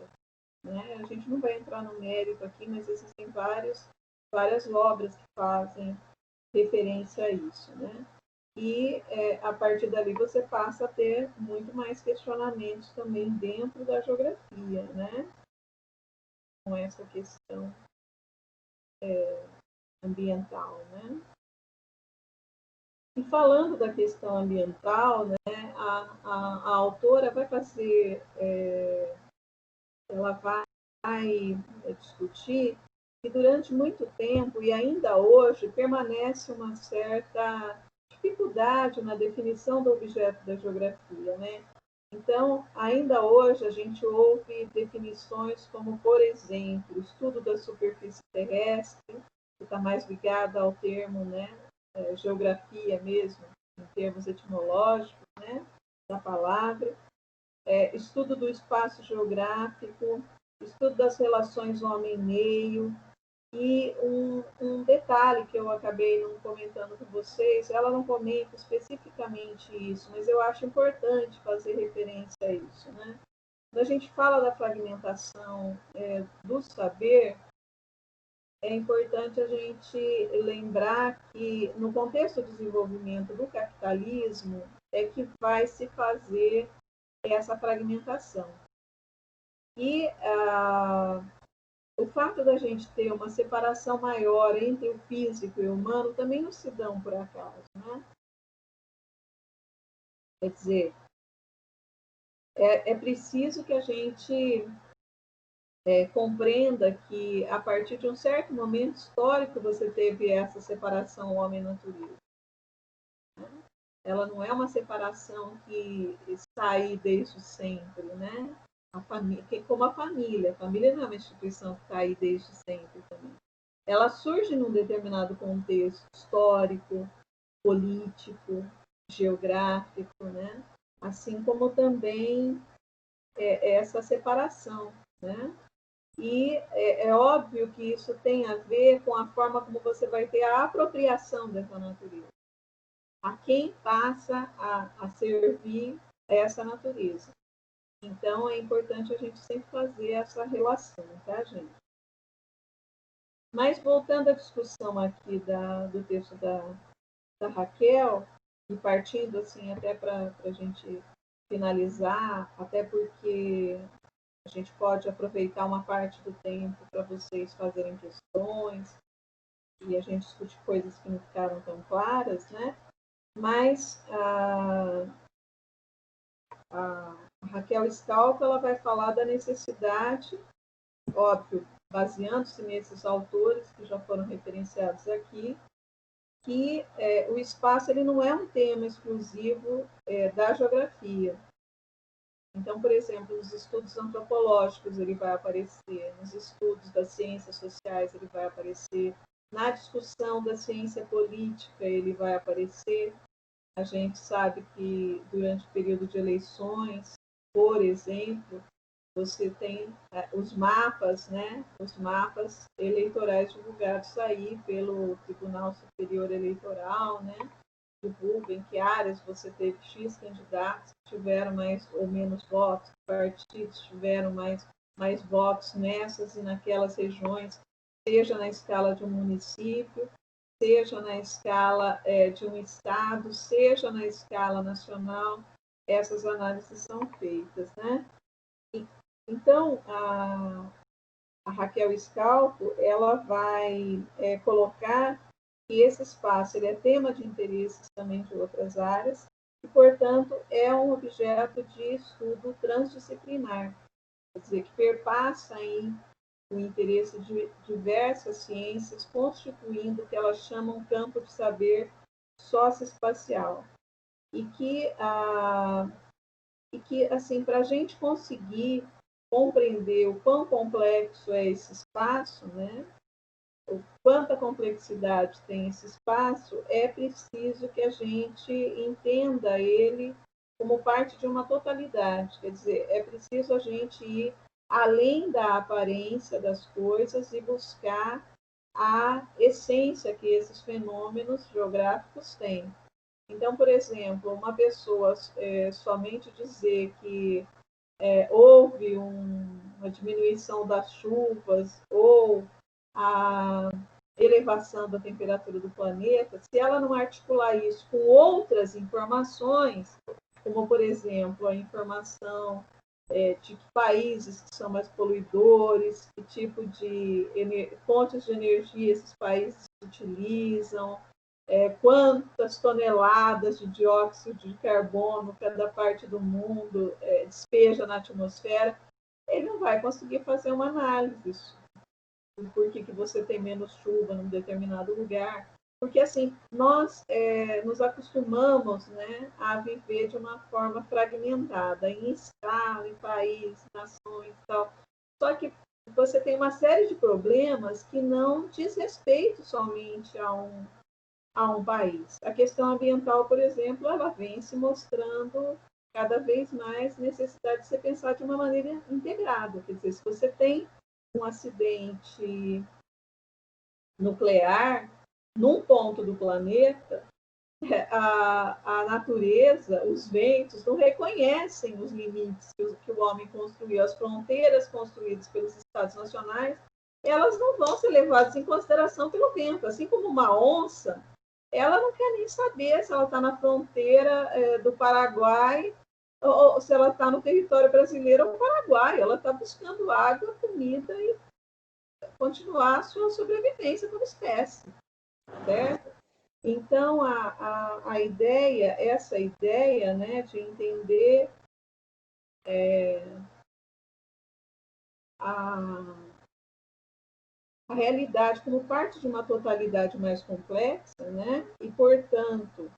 Né? A gente não vai entrar no mérito aqui, mas existem várias obras que fazem referência a isso. Né? E, a partir dali, você passa a ter muito mais questionamentos também dentro da geografia, né? Com essa questão ambiental, né? E falando da questão ambiental, né, a autora vai fazer, ela vai discutir que durante muito tempo e ainda hoje permanece uma certa dificuldade na definição do objeto da geografia, né? Então, ainda hoje a gente ouve definições como, por exemplo, estudo da superfície terrestre, que está mais ligada ao termo, né, geografia mesmo, em termos etimológicos, né, da palavra, estudo do espaço geográfico, estudo das relações homem-meio, e um detalhe que eu acabei não comentando com vocês, ela não comenta especificamente isso, mas eu acho importante fazer referência a isso, né? Quando a gente fala da fragmentação do saber, é importante a gente lembrar que, no contexto do desenvolvimento do capitalismo, é que vai se fazer essa fragmentação. E o fato da gente ter uma separação maior entre o físico e o humano também não se dão por acaso, né? Quer dizer, é preciso que a gente compreenda que, a partir de um certo momento histórico, você teve essa separação homem-natureza. Ela não é uma separação que está aí desde sempre, né? A família, como a família não é uma instituição que está aí desde sempre também. Ela surge num determinado contexto histórico, político, geográfico, né? Assim como também essa separação, né? E é óbvio que isso tem a ver com a forma como você vai ter a apropriação dessa natureza. A quem passa a servir essa natureza. Então, é importante a gente sempre fazer essa relação, tá, gente? Mas, voltando à discussão aqui do texto da Raquel, e partindo, assim, até para a gente finalizar, até porque a gente pode aproveitar uma parte do tempo para vocês fazerem questões e a gente discutir coisas que não ficaram tão claras, né? Mas a Raquel Scalco, ela vai falar da necessidade, óbvio, baseando-se nesses autores que já foram referenciados aqui, que o espaço ele não é um tema exclusivo da geografia. Então, por exemplo, nos estudos antropológicos ele vai aparecer, nos estudos das ciências sociais ele vai aparecer, na discussão da ciência política ele vai aparecer. A gente sabe que durante o período de eleições, por exemplo, você tem os mapas, né? Os mapas eleitorais divulgados aí pelo Tribunal Superior Eleitoral, né? Divulga em que áreas você teve X candidatos que tiveram mais ou menos votos, partidos tiveram mais votos nessas e naquelas regiões, seja na escala de um município, seja na escala de um estado, seja na escala nacional, essas análises são feitas, né? Então, a Raquel Scalco, ela vai colocar que esse espaço ele é tema de interesses também de outras áreas e, portanto, é um objeto de estudo transdisciplinar, quer dizer, que perpassa em o interesse de diversas ciências, constituindo o que elas chamam um campo de saber socioespacial. E que assim, para a gente conseguir compreender o quão complexo é esse espaço, né? O quanta complexidade tem esse espaço, é preciso que a gente entenda ele como parte de uma totalidade. Quer dizer, é preciso a gente ir além da aparência das coisas e buscar a essência que esses fenômenos geográficos têm. Então, por exemplo, uma pessoa somente dizer que houve uma diminuição das chuvas ou a elevação da temperatura do planeta, se ela não articular isso com outras informações, como, por exemplo, a informação de que países que são mais poluidores, que tipo de fontes de energia esses países utilizam, quantas toneladas de dióxido de carbono cada parte do mundo despeja na atmosfera, ele não vai conseguir fazer uma análise do porquê que você tem menos chuva num determinado lugar. Porque, assim, nós nos acostumamos, né, a viver de uma forma fragmentada, em escala, em país, nações e tal. Só que você tem uma série de problemas que não diz respeito somente a um país. A questão ambiental, por exemplo, ela vem se mostrando cada vez mais necessidade de ser pensada de uma maneira integrada. Quer dizer, se você tem um acidente nuclear num ponto do planeta, a natureza, os ventos, não reconhecem os limites que o homem construiu, as fronteiras construídas pelos estados nacionais, elas não vão ser levadas em consideração pelo vento. Assim como uma onça, ela não quer nem saber se ela está na fronteira do Paraguai ou se ela está no território brasileiro ou Paraguai. Ela está buscando água, comida e continuar a sua sobrevivência como espécie, certo? Então, a ideia, essa ideia, né, de entender a realidade como parte de uma totalidade mais complexa, né? E, portanto,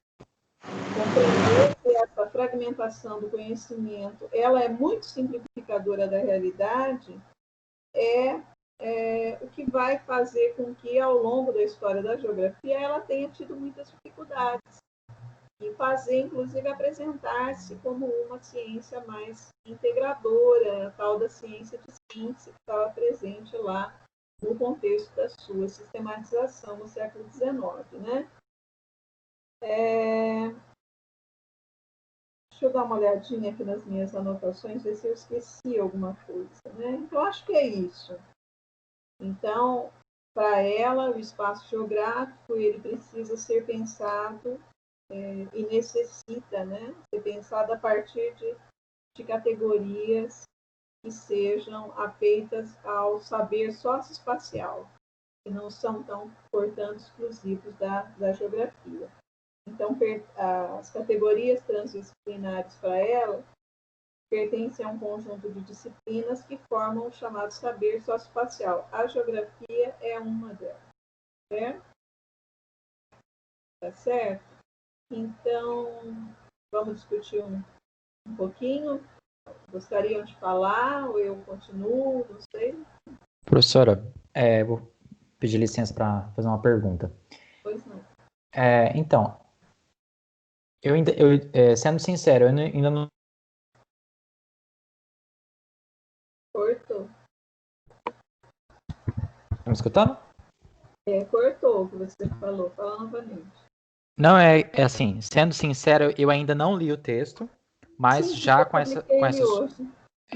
compreender que essa fragmentação do conhecimento ela é muito simplificadora da realidade é o que vai fazer com que, ao longo da história da geografia, ela tenha tido muitas dificuldades e fazer, inclusive, apresentar-se como uma ciência mais integradora, a tal da ciência de síntese que estava presente lá no contexto da sua sistematização no século XIX, né? Deixa eu dar uma olhadinha aqui nas minhas anotações, ver se eu esqueci alguma coisa, né? Então, acho que é isso. Então, para ela, o espaço geográfico ele precisa ser pensado e necessita, né, ser pensado a partir de categorias que sejam afeitas ao saber socioespacial, que não são tão, portanto, exclusivos da geografia. Então, as categorias transdisciplinares para ela pertencem a um conjunto de disciplinas que formam o chamado saber socioespacial. A geografia é uma delas, certo? Tá certo? Então, vamos discutir um pouquinho. Gostariam de falar ou eu continuo? Não sei. Professora, vou pedir licença para fazer uma pergunta. Pois não. Então, sendo sincero, eu ainda não. Cortou. Tá me escutando? Cortou o que você falou. Fala novamente. Não, é assim, sendo sincero, eu ainda não li o texto, mas Sim, já eu publiquei ele hoje.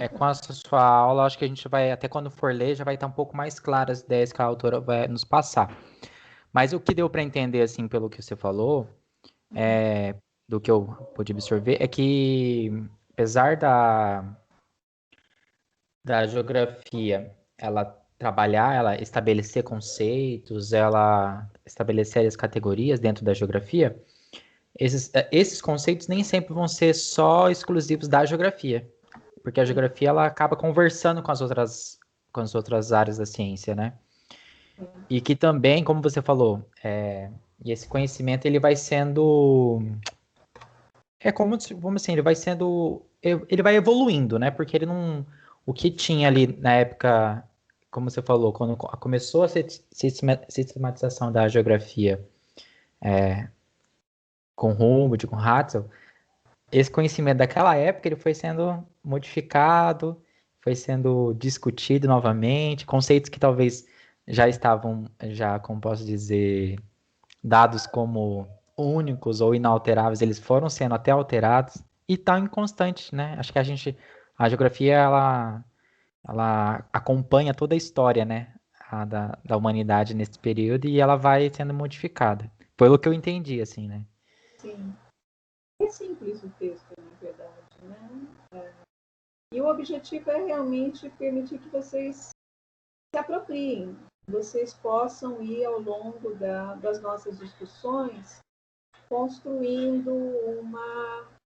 com essa sua aula, acho que a gente vai, até quando for ler, já vai estar um pouco mais claras as ideias que a autora vai nos passar. Mas o que deu para entender, assim, pelo que você falou, do que eu pude absorver, é que, apesar da geografia, ela estabelecer conceitos, ela estabelecer as categorias dentro da geografia, esses conceitos nem sempre vão ser só exclusivos da geografia, porque a geografia ela acaba conversando com as outras áreas da ciência, né? E que também, como você falou, e esse conhecimento ele vai sendo, como assim, ele vai evoluindo, né? Porque ele não, o que tinha ali na época, como você falou, quando começou a sistematização da geografia com Humboldt, com Hatzel, esse conhecimento daquela época ele foi sendo modificado, foi sendo discutido novamente, conceitos que talvez já estavam, como posso dizer, dados como únicos ou inalteráveis, eles foram sendo até alterados e estão em constante, né? Acho que a geografia, ela acompanha toda a história, né? Da humanidade nesse período e ela vai sendo modificada. Pelo que eu entendi, assim, né? Sim. É simples o texto, na verdade, né? E o objetivo é realmente permitir que vocês se apropriem, vocês possam ir ao longo das nossas discussões construindo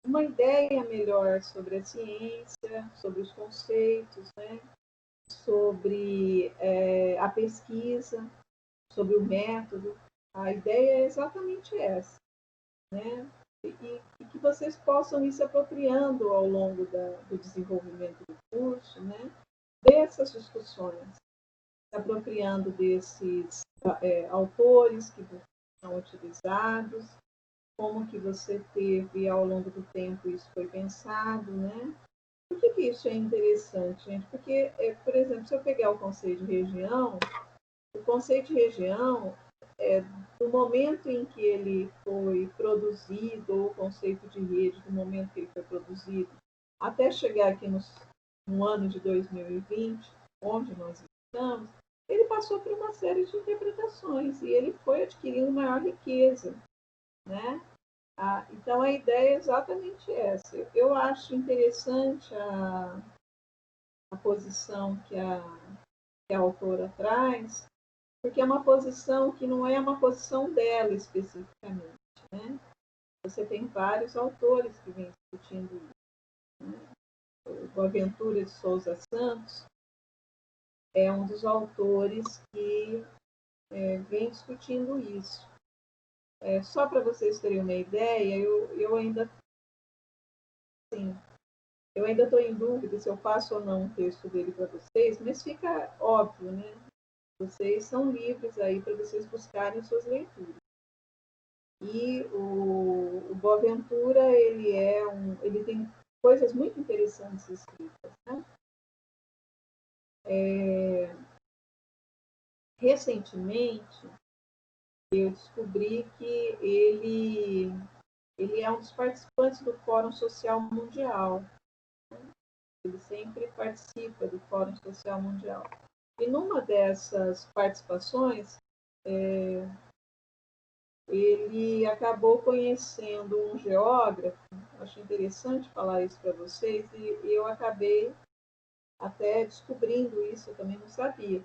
uma ideia melhor sobre a ciência, sobre os conceitos, né? Sobre a pesquisa, sobre o método. A ideia é exatamente essa, né? E que vocês possam ir se apropriando ao longo do desenvolvimento do curso, né? Dessas discussões, se apropriando desses autores que são utilizados, como que você teve ao longo do tempo isso foi pensado, né? Por que isso é interessante, gente? Porque, por exemplo, se eu pegar o conceito de região, o conceito de região, do momento em que ele foi produzido, ou o conceito de rede, do momento que ele foi produzido, até chegar aqui no ano de 2020, onde nós estamos, ele passou por uma série de interpretações e ele foi adquirindo maior riqueza, né? Então, a ideia é exatamente essa. Eu acho interessante a posição que a autora traz, porque é uma posição que não é uma posição dela especificamente, né? Você tem vários autores que vêm discutindo isso, né? O Boaventura de Souza Santos, é um dos autores que vem discutindo isso. Só para vocês terem uma ideia, eu ainda estou em dúvida se eu faço ou não um texto dele para vocês, mas fica óbvio, né? Vocês são livres aí para vocês buscarem suas leituras. E o Boaventura, ele tem coisas muito interessantes escritas, né? Recentemente, eu descobri que ele é um dos participantes do Fórum Social Mundial. Ele sempre participa do Fórum Social Mundial. E numa dessas participações, ele acabou conhecendo um geógrafo. Acho interessante falar isso para vocês, e eu acabei até descobrindo isso, eu também não sabia.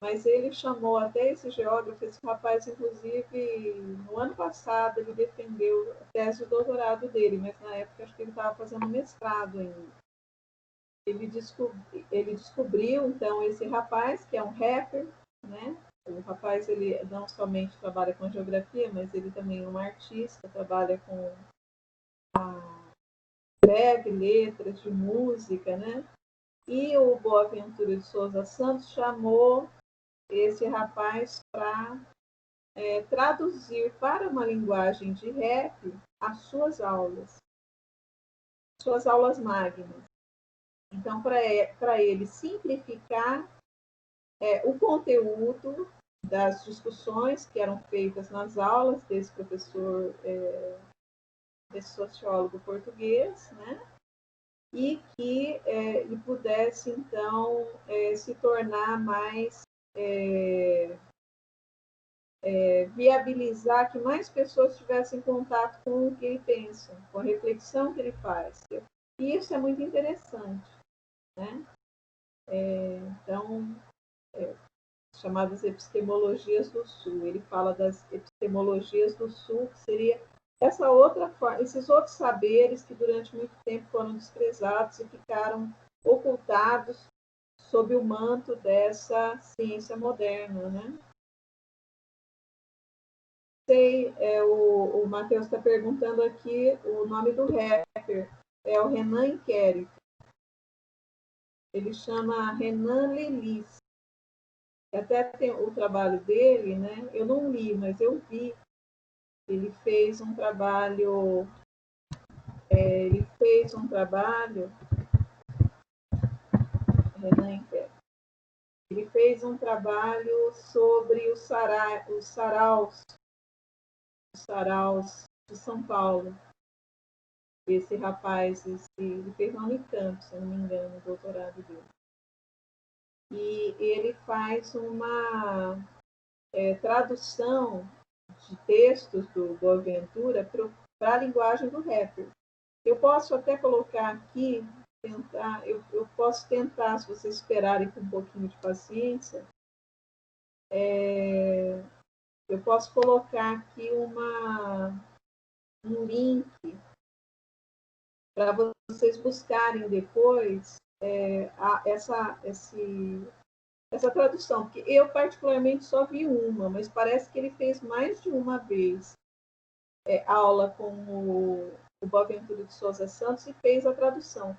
Mas ele chamou até esse geógrafo, esse rapaz, inclusive, no ano passado, ele defendeu a tese de doutorado dele, mas na época acho que ele estava fazendo mestrado ainda. Ele descobriu, então, esse rapaz, que é um rapper, né? O rapaz, ele não somente trabalha com geografia, mas ele também é um artista, trabalha com rap, letras de música, né? E o Boaventura de Souza Santos chamou esse rapaz para traduzir para uma linguagem de rap as suas aulas magnas. Então, para ele simplificar o conteúdo das discussões que eram feitas nas aulas desse professor, desse sociólogo português, né? E que ele pudesse, então, se tornar mais viabilizar que mais pessoas tivessem contato com o que ele pensa, com a reflexão que ele faz. E isso é muito interessante, né? Então, chamadas epistemologias do Sul. Ele fala das epistemologias do Sul, que seria essa outra forma, esses outros saberes que durante muito tempo foram desprezados e ficaram ocultados sob o manto dessa ciência moderna, né? O Matheus está perguntando aqui o nome do rapper. É o Renan Inquérito. Ele chama Renan Lelis. Até tem o trabalho dele, né? Eu não li, mas eu vi. Ele fez um trabalho. Renan Inquérito. Ele fez um trabalho sobre os saraus de São Paulo. Esse rapaz, ele fez na Unicamp, se eu não me engano, o doutorado dele. E ele faz uma tradução de textos do Boaventura para a linguagem do rapper. Eu posso até colocar aqui, eu posso tentar, se vocês esperarem com um pouquinho de paciência, eu posso colocar aqui um link para vocês buscarem depois essa tradução, porque eu particularmente só vi uma, mas parece que ele fez mais de uma vez aula com o Boaventura de Souza Santos e fez a tradução.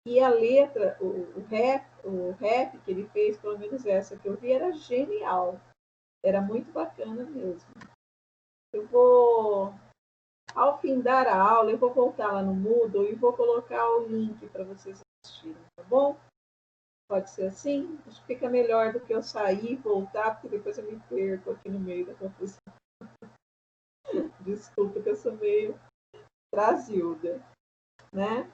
E a letra, o rap que ele fez, pelo menos essa que eu vi, era genial. Era muito bacana mesmo. Eu vou, ao findar a aula, eu vou voltar lá no Moodle e vou colocar o link para vocês assistirem, tá bom? Pode ser assim? Acho que fica melhor do que eu sair e voltar, porque depois eu me perco aqui no meio da confusão. Desculpa que eu sou meio brasilda, né?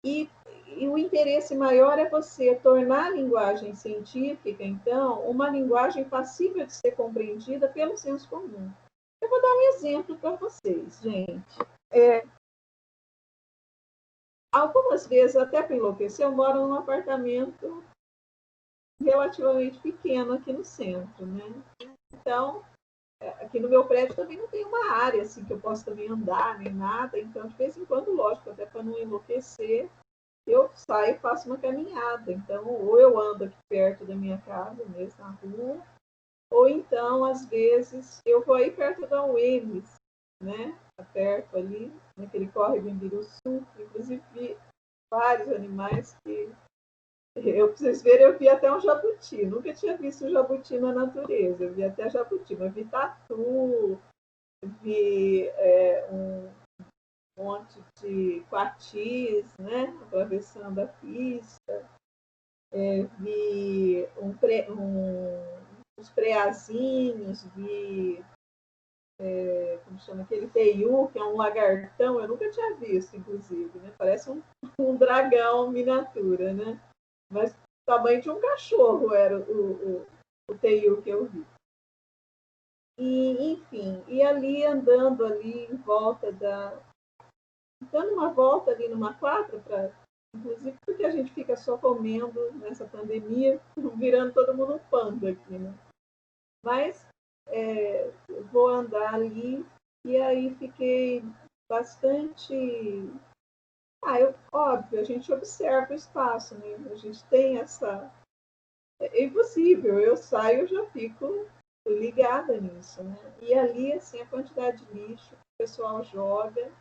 E o interesse maior é você tornar a linguagem científica, então, uma linguagem passível de ser compreendida pelo senso comum. Eu vou dar um exemplo para vocês, gente. Algumas vezes, até para enlouquecer, eu moro num apartamento relativamente pequeno aqui no centro, né? Então, aqui no meu prédio também não tem uma área assim que eu possa também andar nem nada, então de vez em quando, lógico, até para não enlouquecer, eu saio e faço uma caminhada. Então, ou eu ando aqui perto da minha casa, mesmo na rua, ou então, às vezes, eu vou aí perto da UEMS, né? Perto ali, naquele córrego em Biruçu, inclusive vi vários animais que eu, pra vocês verem, eu vi até um jabuti. Nunca tinha visto um jabuti na natureza. Eu vi até jabuti, mas vi tatu, vi um monte de coatis, né? Atravessando a pista. Vi uns preazinhos, vi como chama aquele teiu, que é um lagartão, eu nunca tinha visto, inclusive, né? Parece um dragão miniatura, né? Mas o tamanho de um cachorro era o teiu que eu vi. E, enfim, e ali andando ali em volta dando uma volta ali numa quadra, inclusive porque a gente fica só comendo nessa pandemia, virando todo mundo panda aqui, né? Mas vou andar ali e aí fiquei bastante. Óbvio, a gente observa o espaço, né? A gente tem essa. É impossível, eu saio e já fico ligada nisso, né? E ali, assim, a quantidade de lixo que o pessoal joga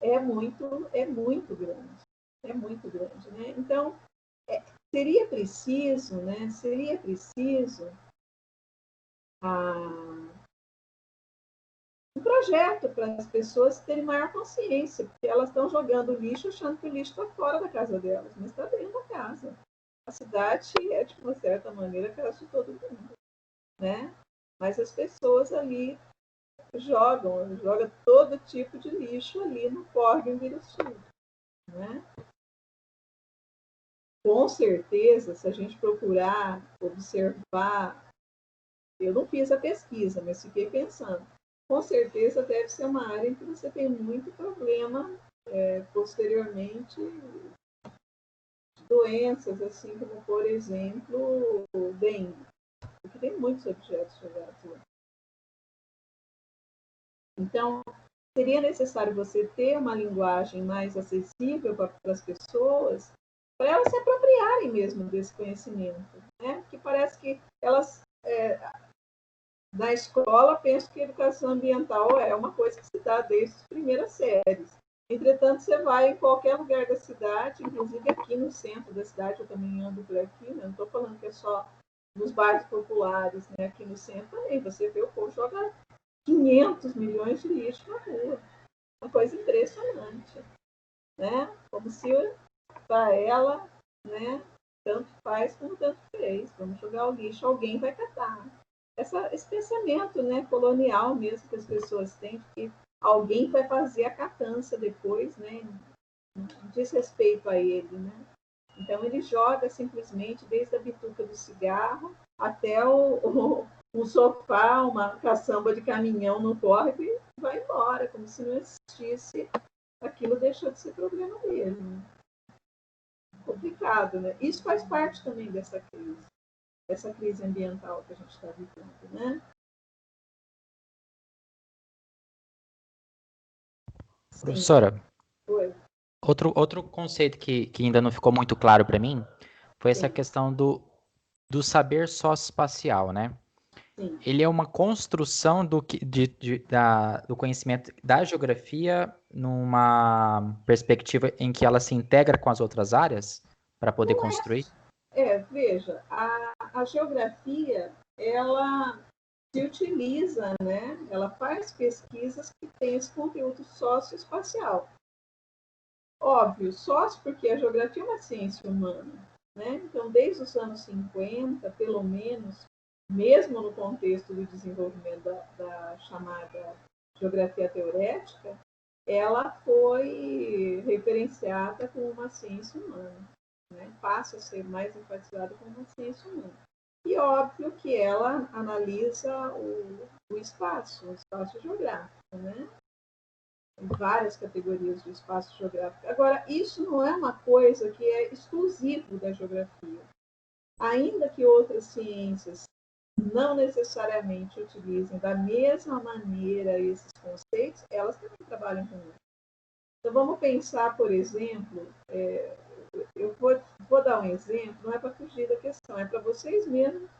é muito grande. É muito grande, né? Então, seria preciso, né? Seria preciso um projeto para as pessoas terem maior consciência, porque elas estão jogando lixo achando que o lixo está fora da casa delas, mas está dentro da casa. A cidade é, de uma certa maneira, a casa de todo mundo, né? Mas as pessoas ali jogam todo tipo de lixo ali no córrego em Biruçu, né? Com certeza, se a gente procurar observar, eu não fiz a pesquisa, mas fiquei pensando, com certeza deve ser uma área em que você tem muito problema posteriormente de doenças, assim como, por exemplo, o dengue, porque tem muitos objetos jogados lá. Então, seria necessário você ter uma linguagem mais acessível para as pessoas, para elas se apropriarem mesmo desse conhecimento, né? Porque parece que elas, na escola, pensam que a educação ambiental é uma coisa que se dá desde as primeiras séries. Entretanto, você vai em qualquer lugar da cidade, inclusive aqui no centro da cidade, eu também ando por aqui, né? Não estou falando que é só nos bairros populares, né? Aqui no centro também, você vê o povo jogar 500 milhões de lixo na rua. Uma coisa impressionante, né? Como se para ela, né, tanto faz como tanto fez. Vamos jogar o lixo, alguém vai catar. Esse pensamento, né, colonial mesmo que as pessoas têm, que alguém vai fazer a catança depois, né, diz respeito a ele, né? Então ele joga simplesmente desde a bituca do cigarro até um sofá, uma caçamba de caminhão no córrego e vai embora, como se não existisse. Aquilo deixou de ser problema dele. Né? Complicado, né? Isso faz parte também dessa crise ambiental que a gente está vivendo, né? Professora, Oi. outro conceito que ainda não ficou muito claro para mim foi essa Sim. questão do saber socioespacial, né? Sim. Ele é uma construção do conhecimento da geografia numa perspectiva em que ela se integra com as outras áreas para poder construir? Veja, a geografia, ela se utiliza, né? Ela faz pesquisas que têm esse conteúdo socioespacial. Óbvio, sócio porque a geografia é uma ciência humana, né? Então, desde os anos 50, pelo menos, mesmo no contexto do desenvolvimento da chamada geografia teorética, ela foi referenciada como uma ciência humana, né? Passa a ser mais enfatizada como uma ciência humana. E óbvio que ela analisa o espaço geográfico, né? Várias categorias do espaço geográfico. Agora, isso não é uma coisa que é exclusivo da geografia. Ainda que outras ciências não necessariamente utilizem da mesma maneira esses conceitos, elas também trabalham com isso. Então, vamos pensar, por exemplo, eu vou dar um exemplo, não é para fugir da questão, é para vocês mesmos,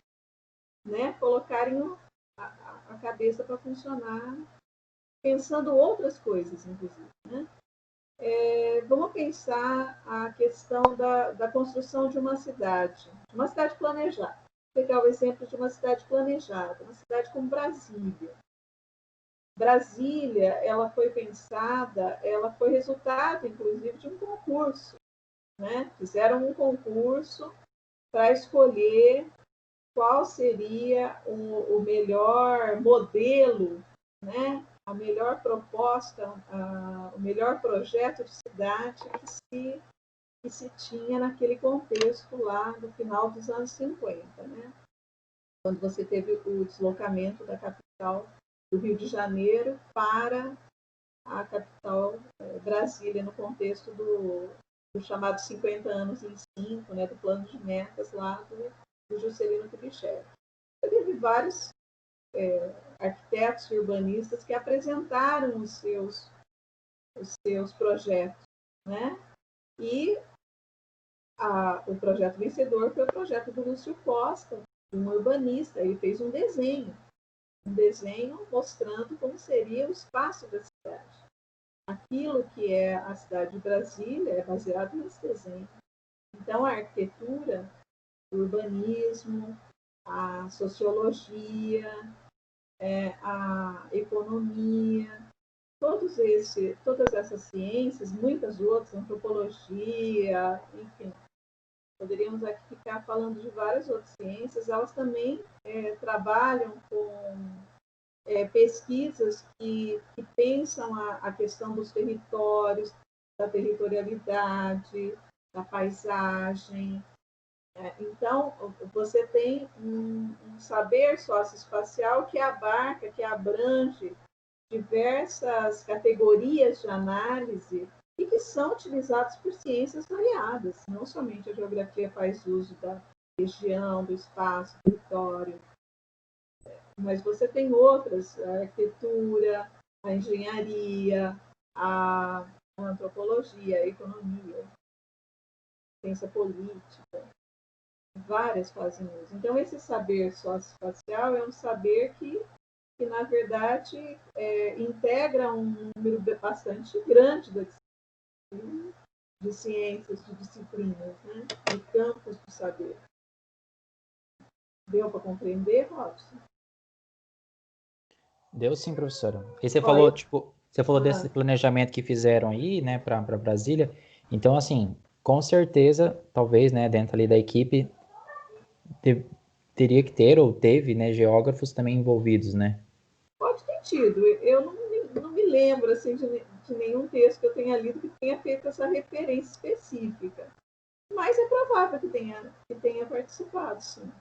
né, colocarem a cabeça para funcionar, pensando outras coisas, inclusive. Né? Vamos pensar a questão da construção de uma cidade planejada. Vou pegar o exemplo de uma cidade planejada, uma cidade como Brasília. Brasília, ela foi pensada, ela foi resultado, inclusive, de um concurso. Né? Fizeram um concurso para escolher qual seria o melhor modelo, né? A melhor proposta, o melhor projeto de cidade que se tinha naquele contexto lá no final dos anos 50. Né? Quando você teve o deslocamento da capital do Rio de Janeiro para a capital Brasília, no contexto do chamado 50 anos em 5, né, do plano de metas lá do Juscelino Kubitschek. Teve vários arquitetos e urbanistas que apresentaram os seus projetos. Né? E o projeto vencedor foi o projeto do Lúcio Costa, um urbanista. Ele fez um desenho mostrando como seria o espaço da cidade. Aquilo que é a cidade de Brasília é baseado nesse desenho. Então, a arquitetura, o urbanismo, a sociologia, a economia, todas essas ciências, muitas outras, antropologia, enfim, poderíamos aqui ficar falando de várias outras ciências, elas também trabalham com pesquisas que pensam a questão dos territórios, da territorialidade, da paisagem. Então, você tem um saber socioespacial que abarca, que abrange diversas categorias de análise e que são utilizados por ciências variadas. Não somente a geografia faz uso da região, do espaço, do território, mas você tem outras, a arquitetura, a engenharia, a antropologia, a economia, a ciência política, várias fazem uso. Então, esse saber socioespacial é um saber que na verdade, integra um número bastante grande de ciências, de disciplinas, né? De campos do saber. Deu para compreender, Robson? Deu sim, professora. E você falou, você falou desse planejamento que fizeram aí, né, para Brasília. Então, assim, com certeza, talvez, né, dentro ali da equipe, teria que ter, ou teve, né, geógrafos também envolvidos, né? Pode ter tido. Eu não me lembro, assim, de nenhum texto que eu tenha lido que tenha feito essa referência específica. Mas é provável que tenha participado, sim.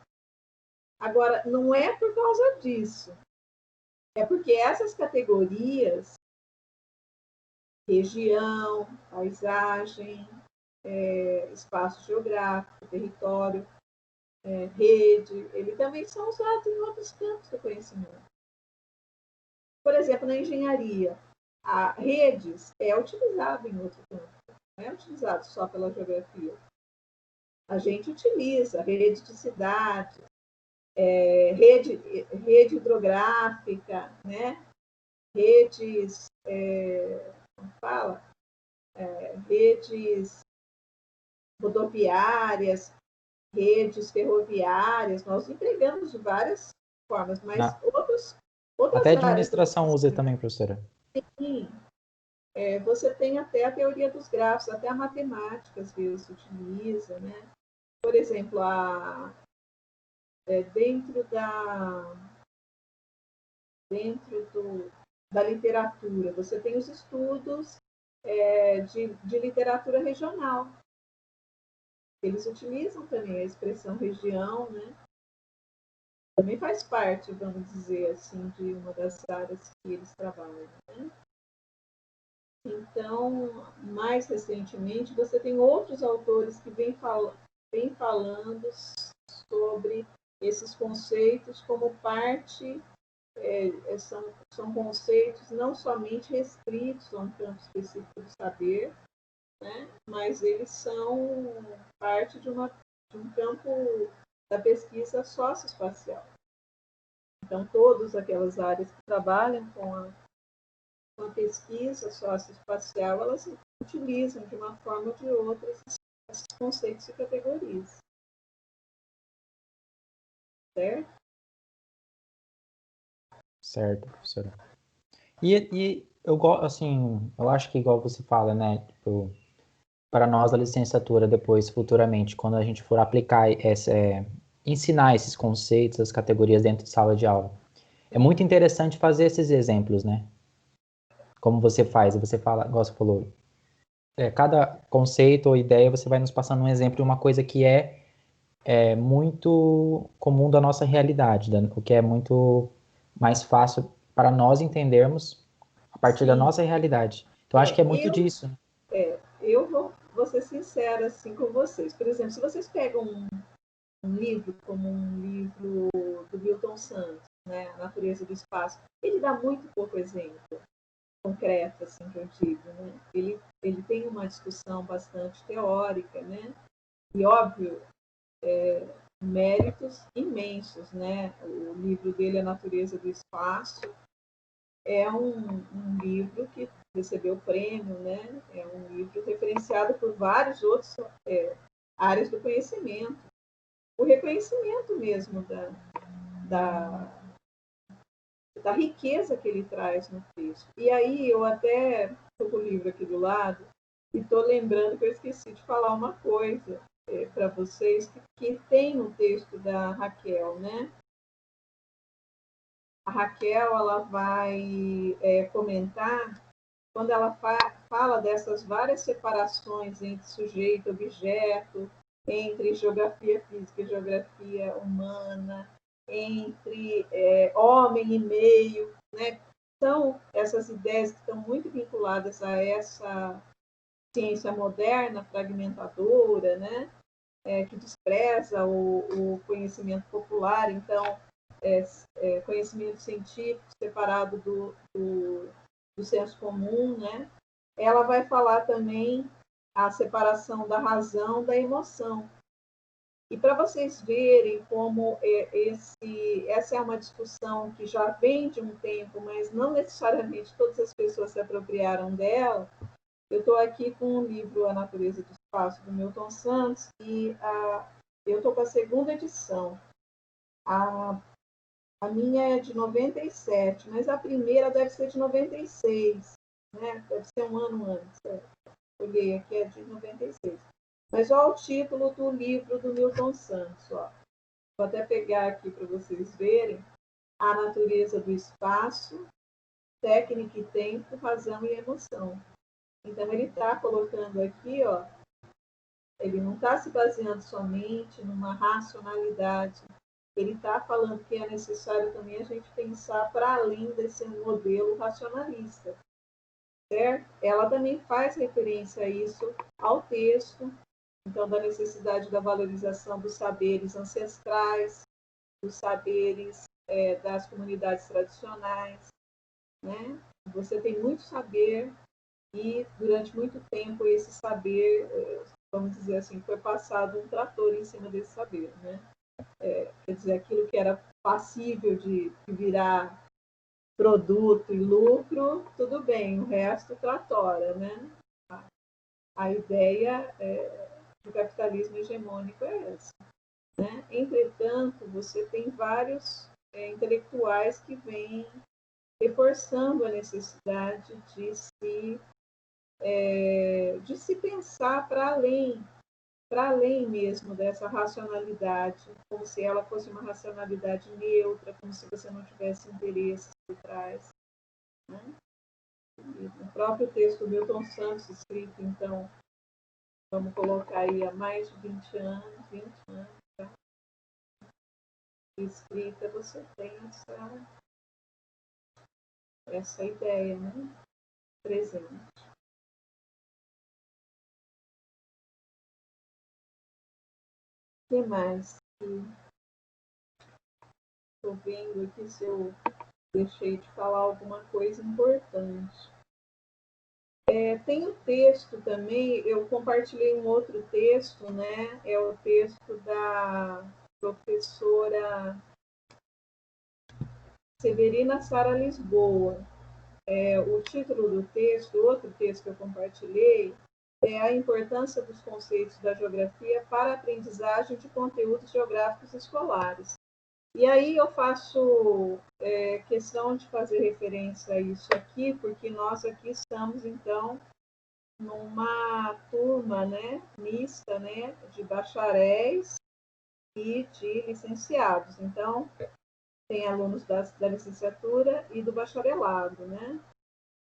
Agora, não é por causa disso. É porque essas categorias, região, paisagem, espaço geográfico, território, rede, ele também são usados em outros campos do conhecimento. Por exemplo, na engenharia, a redes é utilizado em outro campo, não é utilizado só pela geografia. A gente utiliza rede de cidades, rede hidrográfica, né? Redes, como fala? Redes rodoviárias, redes ferroviárias, nós empregamos de várias formas, mas outras até a áreas. administração usa também, professora. Sim, você tem até a teoria dos grafos, até a matemática às vezes utiliza, né? Por exemplo, dentro da literatura, você tem os estudos de literatura regional. Eles utilizam também a expressão região, né? Também faz parte, vamos dizer assim, de uma das áreas que eles trabalham. Né? Então, mais recentemente, você tem outros autores que vêm falando sobre esses conceitos como parte são conceitos não somente restritos a um campo específico do saber, né, mas eles são parte de um campo da pesquisa socioespacial. Então, todas aquelas áreas que trabalham com a pesquisa socioespacial, elas utilizam de uma forma ou de outra esses conceitos e categorias. Certo? Certo, professora. E assim, eu acho que igual você fala, né? Tipo, para nós a licenciatura depois, futuramente, quando a gente for aplicar ensinar esses conceitos, as categorias dentro de sala de aula, é muito interessante fazer esses exemplos, né? Como você fala, igual você falou, cada conceito ou ideia você vai nos passando um exemplo de uma coisa que é muito comum da nossa realidade, o que é muito mais fácil para nós entendermos a partir da nossa realidade. Então, acho que é muito disso. Eu vou ser sincera assim com vocês. Por exemplo, se vocês pegam um livro como um livro do Milton Santos, né, A Natureza do Espaço, ele dá muito pouco exemplo concreto, assim, que eu digo, né? Ele tem uma discussão bastante teórica, né? E, óbvio, méritos imensos, né? O livro dele, A Natureza do Espaço, é um livro que recebeu prêmio, né? É um livro referenciado por vários outros áreas do conhecimento. O reconhecimento mesmo da, da riqueza que ele traz no texto. E aí eu até estou com o livro aqui do lado e estou lembrando que eu esqueci de falar uma coisa para vocês que tem no texto da Raquel, né? A Raquel ela vai comentar quando ela fala dessas várias separações entre sujeito e objeto, entre geografia física e geografia humana, entre homem e meio, né? São essas ideias que estão muito vinculadas a essa ciência moderna, fragmentadora, né? Que despreza o conhecimento popular. Então, conhecimento científico separado do senso comum, né? Ela vai falar também a separação da razão da emoção. E para vocês verem como essa é uma discussão que já vem de um tempo, mas não necessariamente todas as pessoas se apropriaram dela, eu estou aqui com o livro A Natureza do Espaço, do Milton Santos, e eu estou com a segunda edição. A minha é de 97, mas a primeira deve ser de 96, né? Deve ser um ano antes. Olhei aqui, é de 96. Mas olha o título do livro do Milton Santos. Ó. Vou até pegar aqui para vocês verem. A Natureza do Espaço, Técnica e Tempo, Razão e Emoção. Então, ele está colocando aqui, ó, ele não está se baseando somente numa racionalidade. Ele está falando que é necessário também a gente pensar para além desse modelo racionalista. Certo? Ela também faz referência a isso ao texto, então, da necessidade da valorização dos saberes ancestrais, dos saberes das comunidades tradicionais. Né? Você tem muito saber e, durante muito tempo, esse saber, vamos dizer assim, foi passado um trator em cima desse saber. Né? Quer dizer, aquilo que era passível de virar produto e lucro, tudo bem, o resto tratora, né? A ideia do capitalismo hegemônico é essa. Né? Entretanto, você tem vários intelectuais que vêm reforçando a necessidade de se pensar para além mesmo dessa racionalidade, como se ela fosse uma racionalidade neutra, como se você não tivesse interesses por trás. Né? No próprio texto do Milton Santos, escrito, então, vamos colocar aí há mais de 20 anos, tá? Escrita, você tem essa ideia, né? Presente. O que mais? Estou vendo aqui se eu deixei de falar alguma coisa importante. Tem o texto também, eu compartilhei um outro texto, né? É o texto da professora Severina Sara Lisboa. O título do texto, outro texto que eu compartilhei, é a importância dos conceitos da geografia para a aprendizagem de conteúdos geográficos escolares. E aí eu faço questão de fazer referência a isso aqui, porque nós aqui estamos, então, numa turma, né, mista, né, de bacharéis e de licenciados. Então, tem alunos da licenciatura e do bacharelado, né?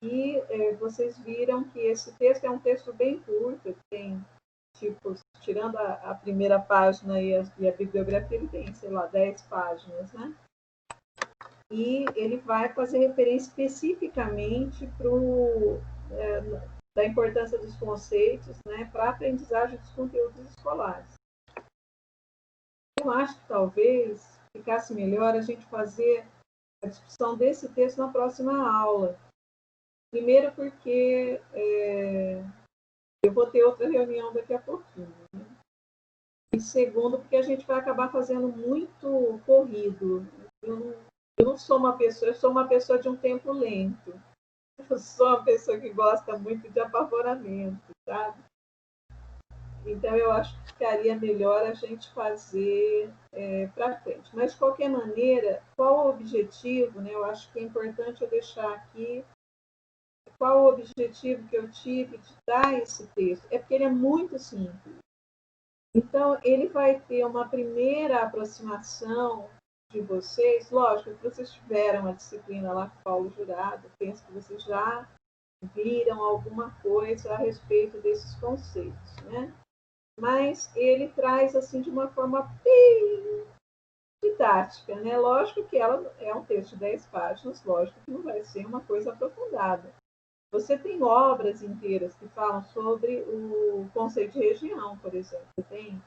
E vocês viram que esse texto é um texto bem curto, tem, tipo, tirando a primeira página e a bibliografia, ele tem, sei lá, 10 páginas, né? E ele vai fazer referência especificamente da importância dos conceitos, né, para a aprendizagem dos conteúdos escolares. Eu acho que talvez ficasse melhor a gente fazer a discussão desse texto na próxima aula. Primeiro porque eu vou ter outra reunião daqui a pouquinho. Né? E segundo porque a gente vai acabar fazendo muito corrido. Eu não sou uma pessoa, eu sou uma pessoa de um tempo lento. Eu sou uma pessoa que gosta muito de apavoramento, sabe? Então, eu acho que ficaria melhor a gente fazer para frente. Mas, de qualquer maneira, qual o objetivo? Né? Eu acho que é importante eu deixar aqui qual o objetivo que eu tive de dar esse texto. É porque ele é muito simples. Então, ele vai ter uma primeira aproximação de vocês. Lógico que vocês tiveram a disciplina lá com Paulo Jurado, penso que vocês já viram alguma coisa a respeito desses conceitos, né? Mas ele traz assim de uma forma bem didática, né? Lógico que ela é um texto de 10 páginas, lógico que não vai ser uma coisa aprofundada. Você tem obras inteiras que falam sobre o conceito de região, por exemplo. Tem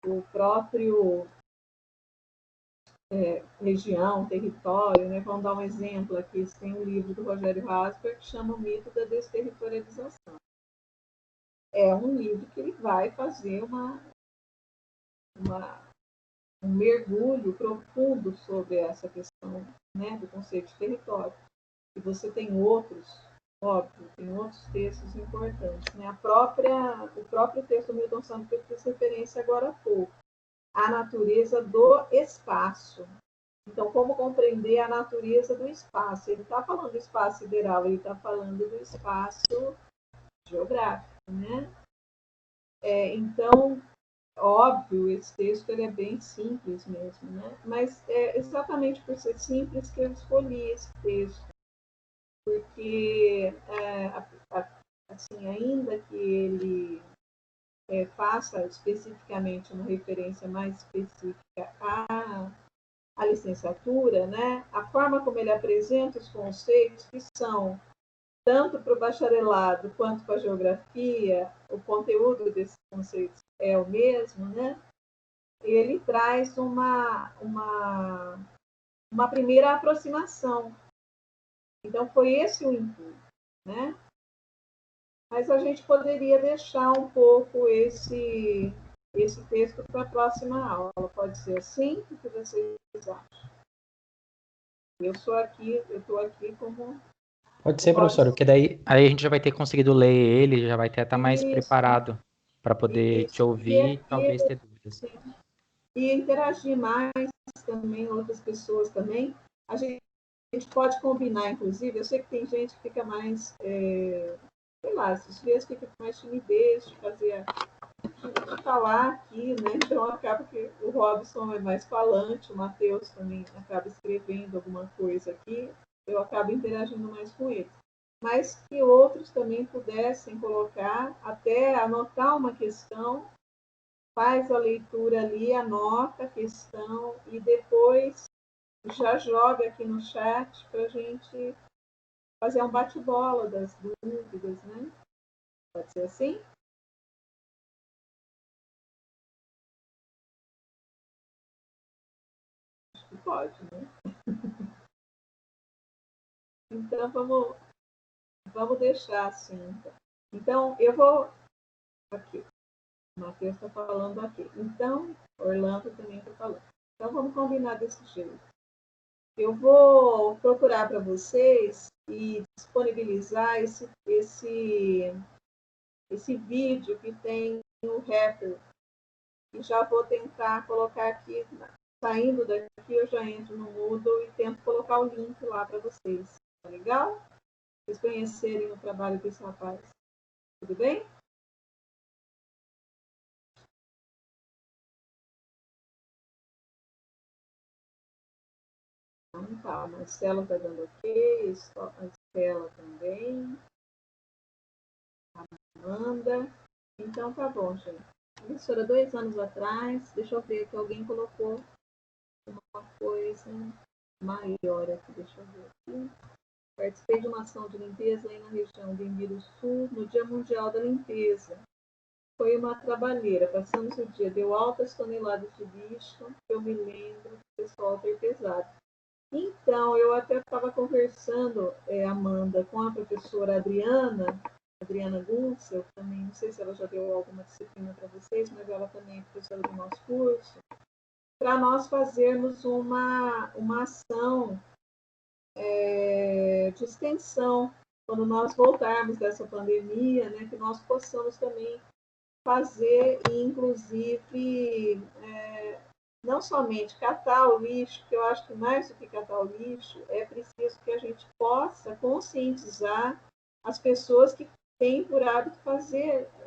o próprio região, território, né? Vamos dar um exemplo aqui. Tem um livro do Rogério Hasper que chama O Mito da Desterritorialização. É um livro que ele vai fazer um mergulho profundo sobre essa questão, né, do conceito de território. E você tem outros, óbvio, tem outros textos importantes. Né? O próprio texto do Milton Santos que eu fiz referência agora há pouco. A natureza do espaço. Então, como compreender a natureza do espaço? Ele está falando do espaço sideral, ele está falando do espaço geográfico. Né? Então, óbvio, esse texto ele é bem simples mesmo, né? Mas é exatamente por ser simples que eu escolhi esse texto, porque assim, ainda que ele faça especificamente uma referência mais específica à licenciatura, né? A forma como ele apresenta os conceitos que são tanto para o bacharelado quanto para a geografia, o conteúdo desses conceitos é o mesmo, né? Ele traz uma primeira aproximação. Então, foi esse o intuito, né? Mas a gente poderia deixar um pouco esse texto para a próxima aula. Pode ser assim? O que vocês acham? Eu estou aqui como... Pode ser, professor, porque daí aí a gente já vai ter conseguido ler ele, já vai ter até mais Isso, preparado para poder te isso. ouvir e talvez ter dúvidas. E interagir mais também, outras pessoas também. A gente pode combinar, inclusive, eu sei que tem gente que fica mais, sei lá, às vezes fica com mais timidez de falar aqui, né? Então acaba que o Robson é mais falante, o Matheus também acaba escrevendo alguma coisa aqui, eu acabo interagindo mais com ele. Mas que outros também pudessem colocar, até anotar uma questão, faz a leitura ali, anota a questão e depois já joga aqui no chat para a gente fazer um bate-bola das dúvidas, né? Pode ser assim? Acho que pode, né? Então, vamos deixar assim. Então, eu vou... Aqui. O Matheus está falando aqui. Então, Orlando também está falando. Então, vamos combinar desse jeito. Eu vou procurar para vocês e disponibilizar esse vídeo que tem o rapper. E já vou tentar colocar aqui, saindo daqui, eu já entro no Moodle e tento colocar o link lá para vocês. Tá legal? Vocês conhecerem o trabalho desse rapaz. Tudo bem? Então tá, a Marcela está dando ok, a Estela também, a Amanda. Então tá bom, gente. Professora, 2 anos atrás, deixa eu ver que alguém colocou uma coisa maior aqui, deixa eu ver aqui. Participei de uma ação de limpeza aí na região de Embi do Sul, no Dia Mundial da Limpeza. Foi uma trabalheira, passamos o dia, deu altas toneladas de lixo, eu me lembro do pessoal ter pesado. Então, eu até estava conversando, Amanda, com a professora Adriana Gunzel, também, não sei se ela já deu alguma disciplina para vocês, mas ela também é professora do nosso curso, para nós fazermos uma ação de extensão, quando nós voltarmos dessa pandemia, né, que nós possamos também fazer, e inclusive, não somente catar o lixo, que eu acho que mais do que catar o lixo, é preciso que a gente possa conscientizar as pessoas que têm por hábito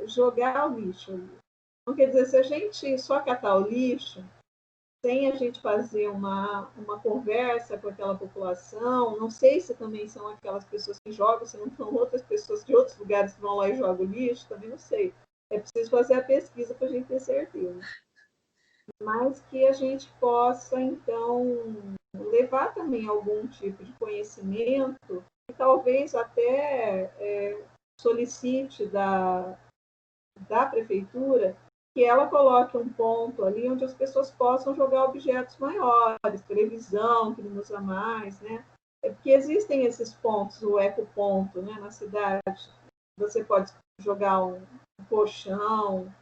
jogar o lixo ali. Então, quer dizer, se a gente só catar o lixo, sem a gente fazer uma conversa com aquela população, não sei se também são aquelas pessoas que jogam, se não são outras pessoas de outros lugares que vão lá e jogam lixo, também não sei. É preciso fazer a pesquisa para a gente ter certeza. Mas que a gente possa, então, levar também algum tipo de conhecimento e talvez até solicite da prefeitura que ela coloque um ponto ali onde as pessoas possam jogar objetos maiores, televisão, que não usa mais, né? É porque existem esses pontos, o ecoponto, né, na cidade. Você pode jogar um colchão,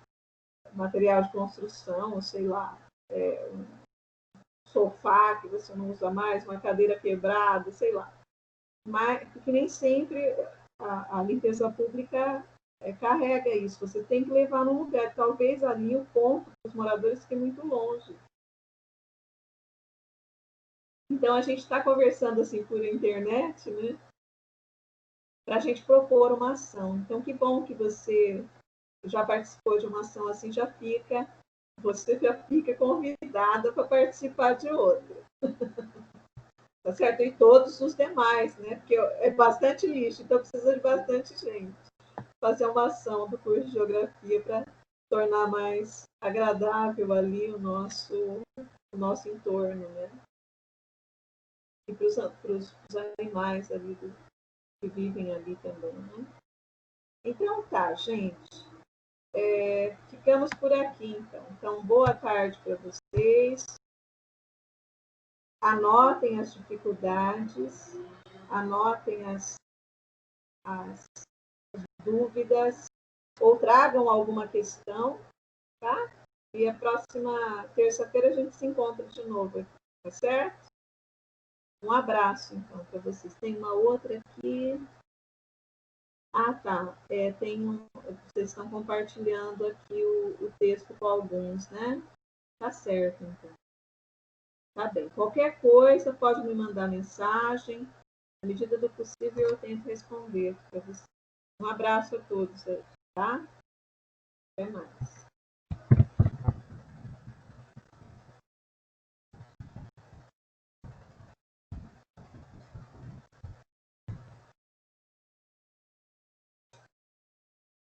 material de construção, sei lá, um sofá que você não usa mais, uma cadeira quebrada, sei lá. Mas porque nem sempre a limpeza pública carrega isso. Você tem que levar num lugar. Talvez ali o ponto dos moradores fique muito longe. Então a gente está conversando assim por internet, né? Para a gente propor uma ação. Então que bom que você já participou de uma ação assim, você já fica convidada para participar de outra. Tá certo? E todos os demais, né? Porque é bastante lixo, então precisa de bastante gente. Fazer uma ação do curso de Geografia para tornar mais agradável ali o nosso entorno, né? E para os animais ali que vivem ali também, né? Então tá, gente. Ficamos por aqui, então. Então, boa tarde para vocês. Anotem as dificuldades, anotem as dúvidas, ou tragam alguma questão, tá? E a próxima terça-feira a gente se encontra de novo, tá certo? Um abraço, então, para vocês. Tem uma outra aqui. Ah, tá. Vocês estão compartilhando aqui o texto com alguns, né? Tá certo, então. Tá bem. Qualquer coisa, pode me mandar mensagem. Na medida do possível, eu tento responder para vocês. Um abraço a todos, tá? Até mais.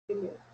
Beleza.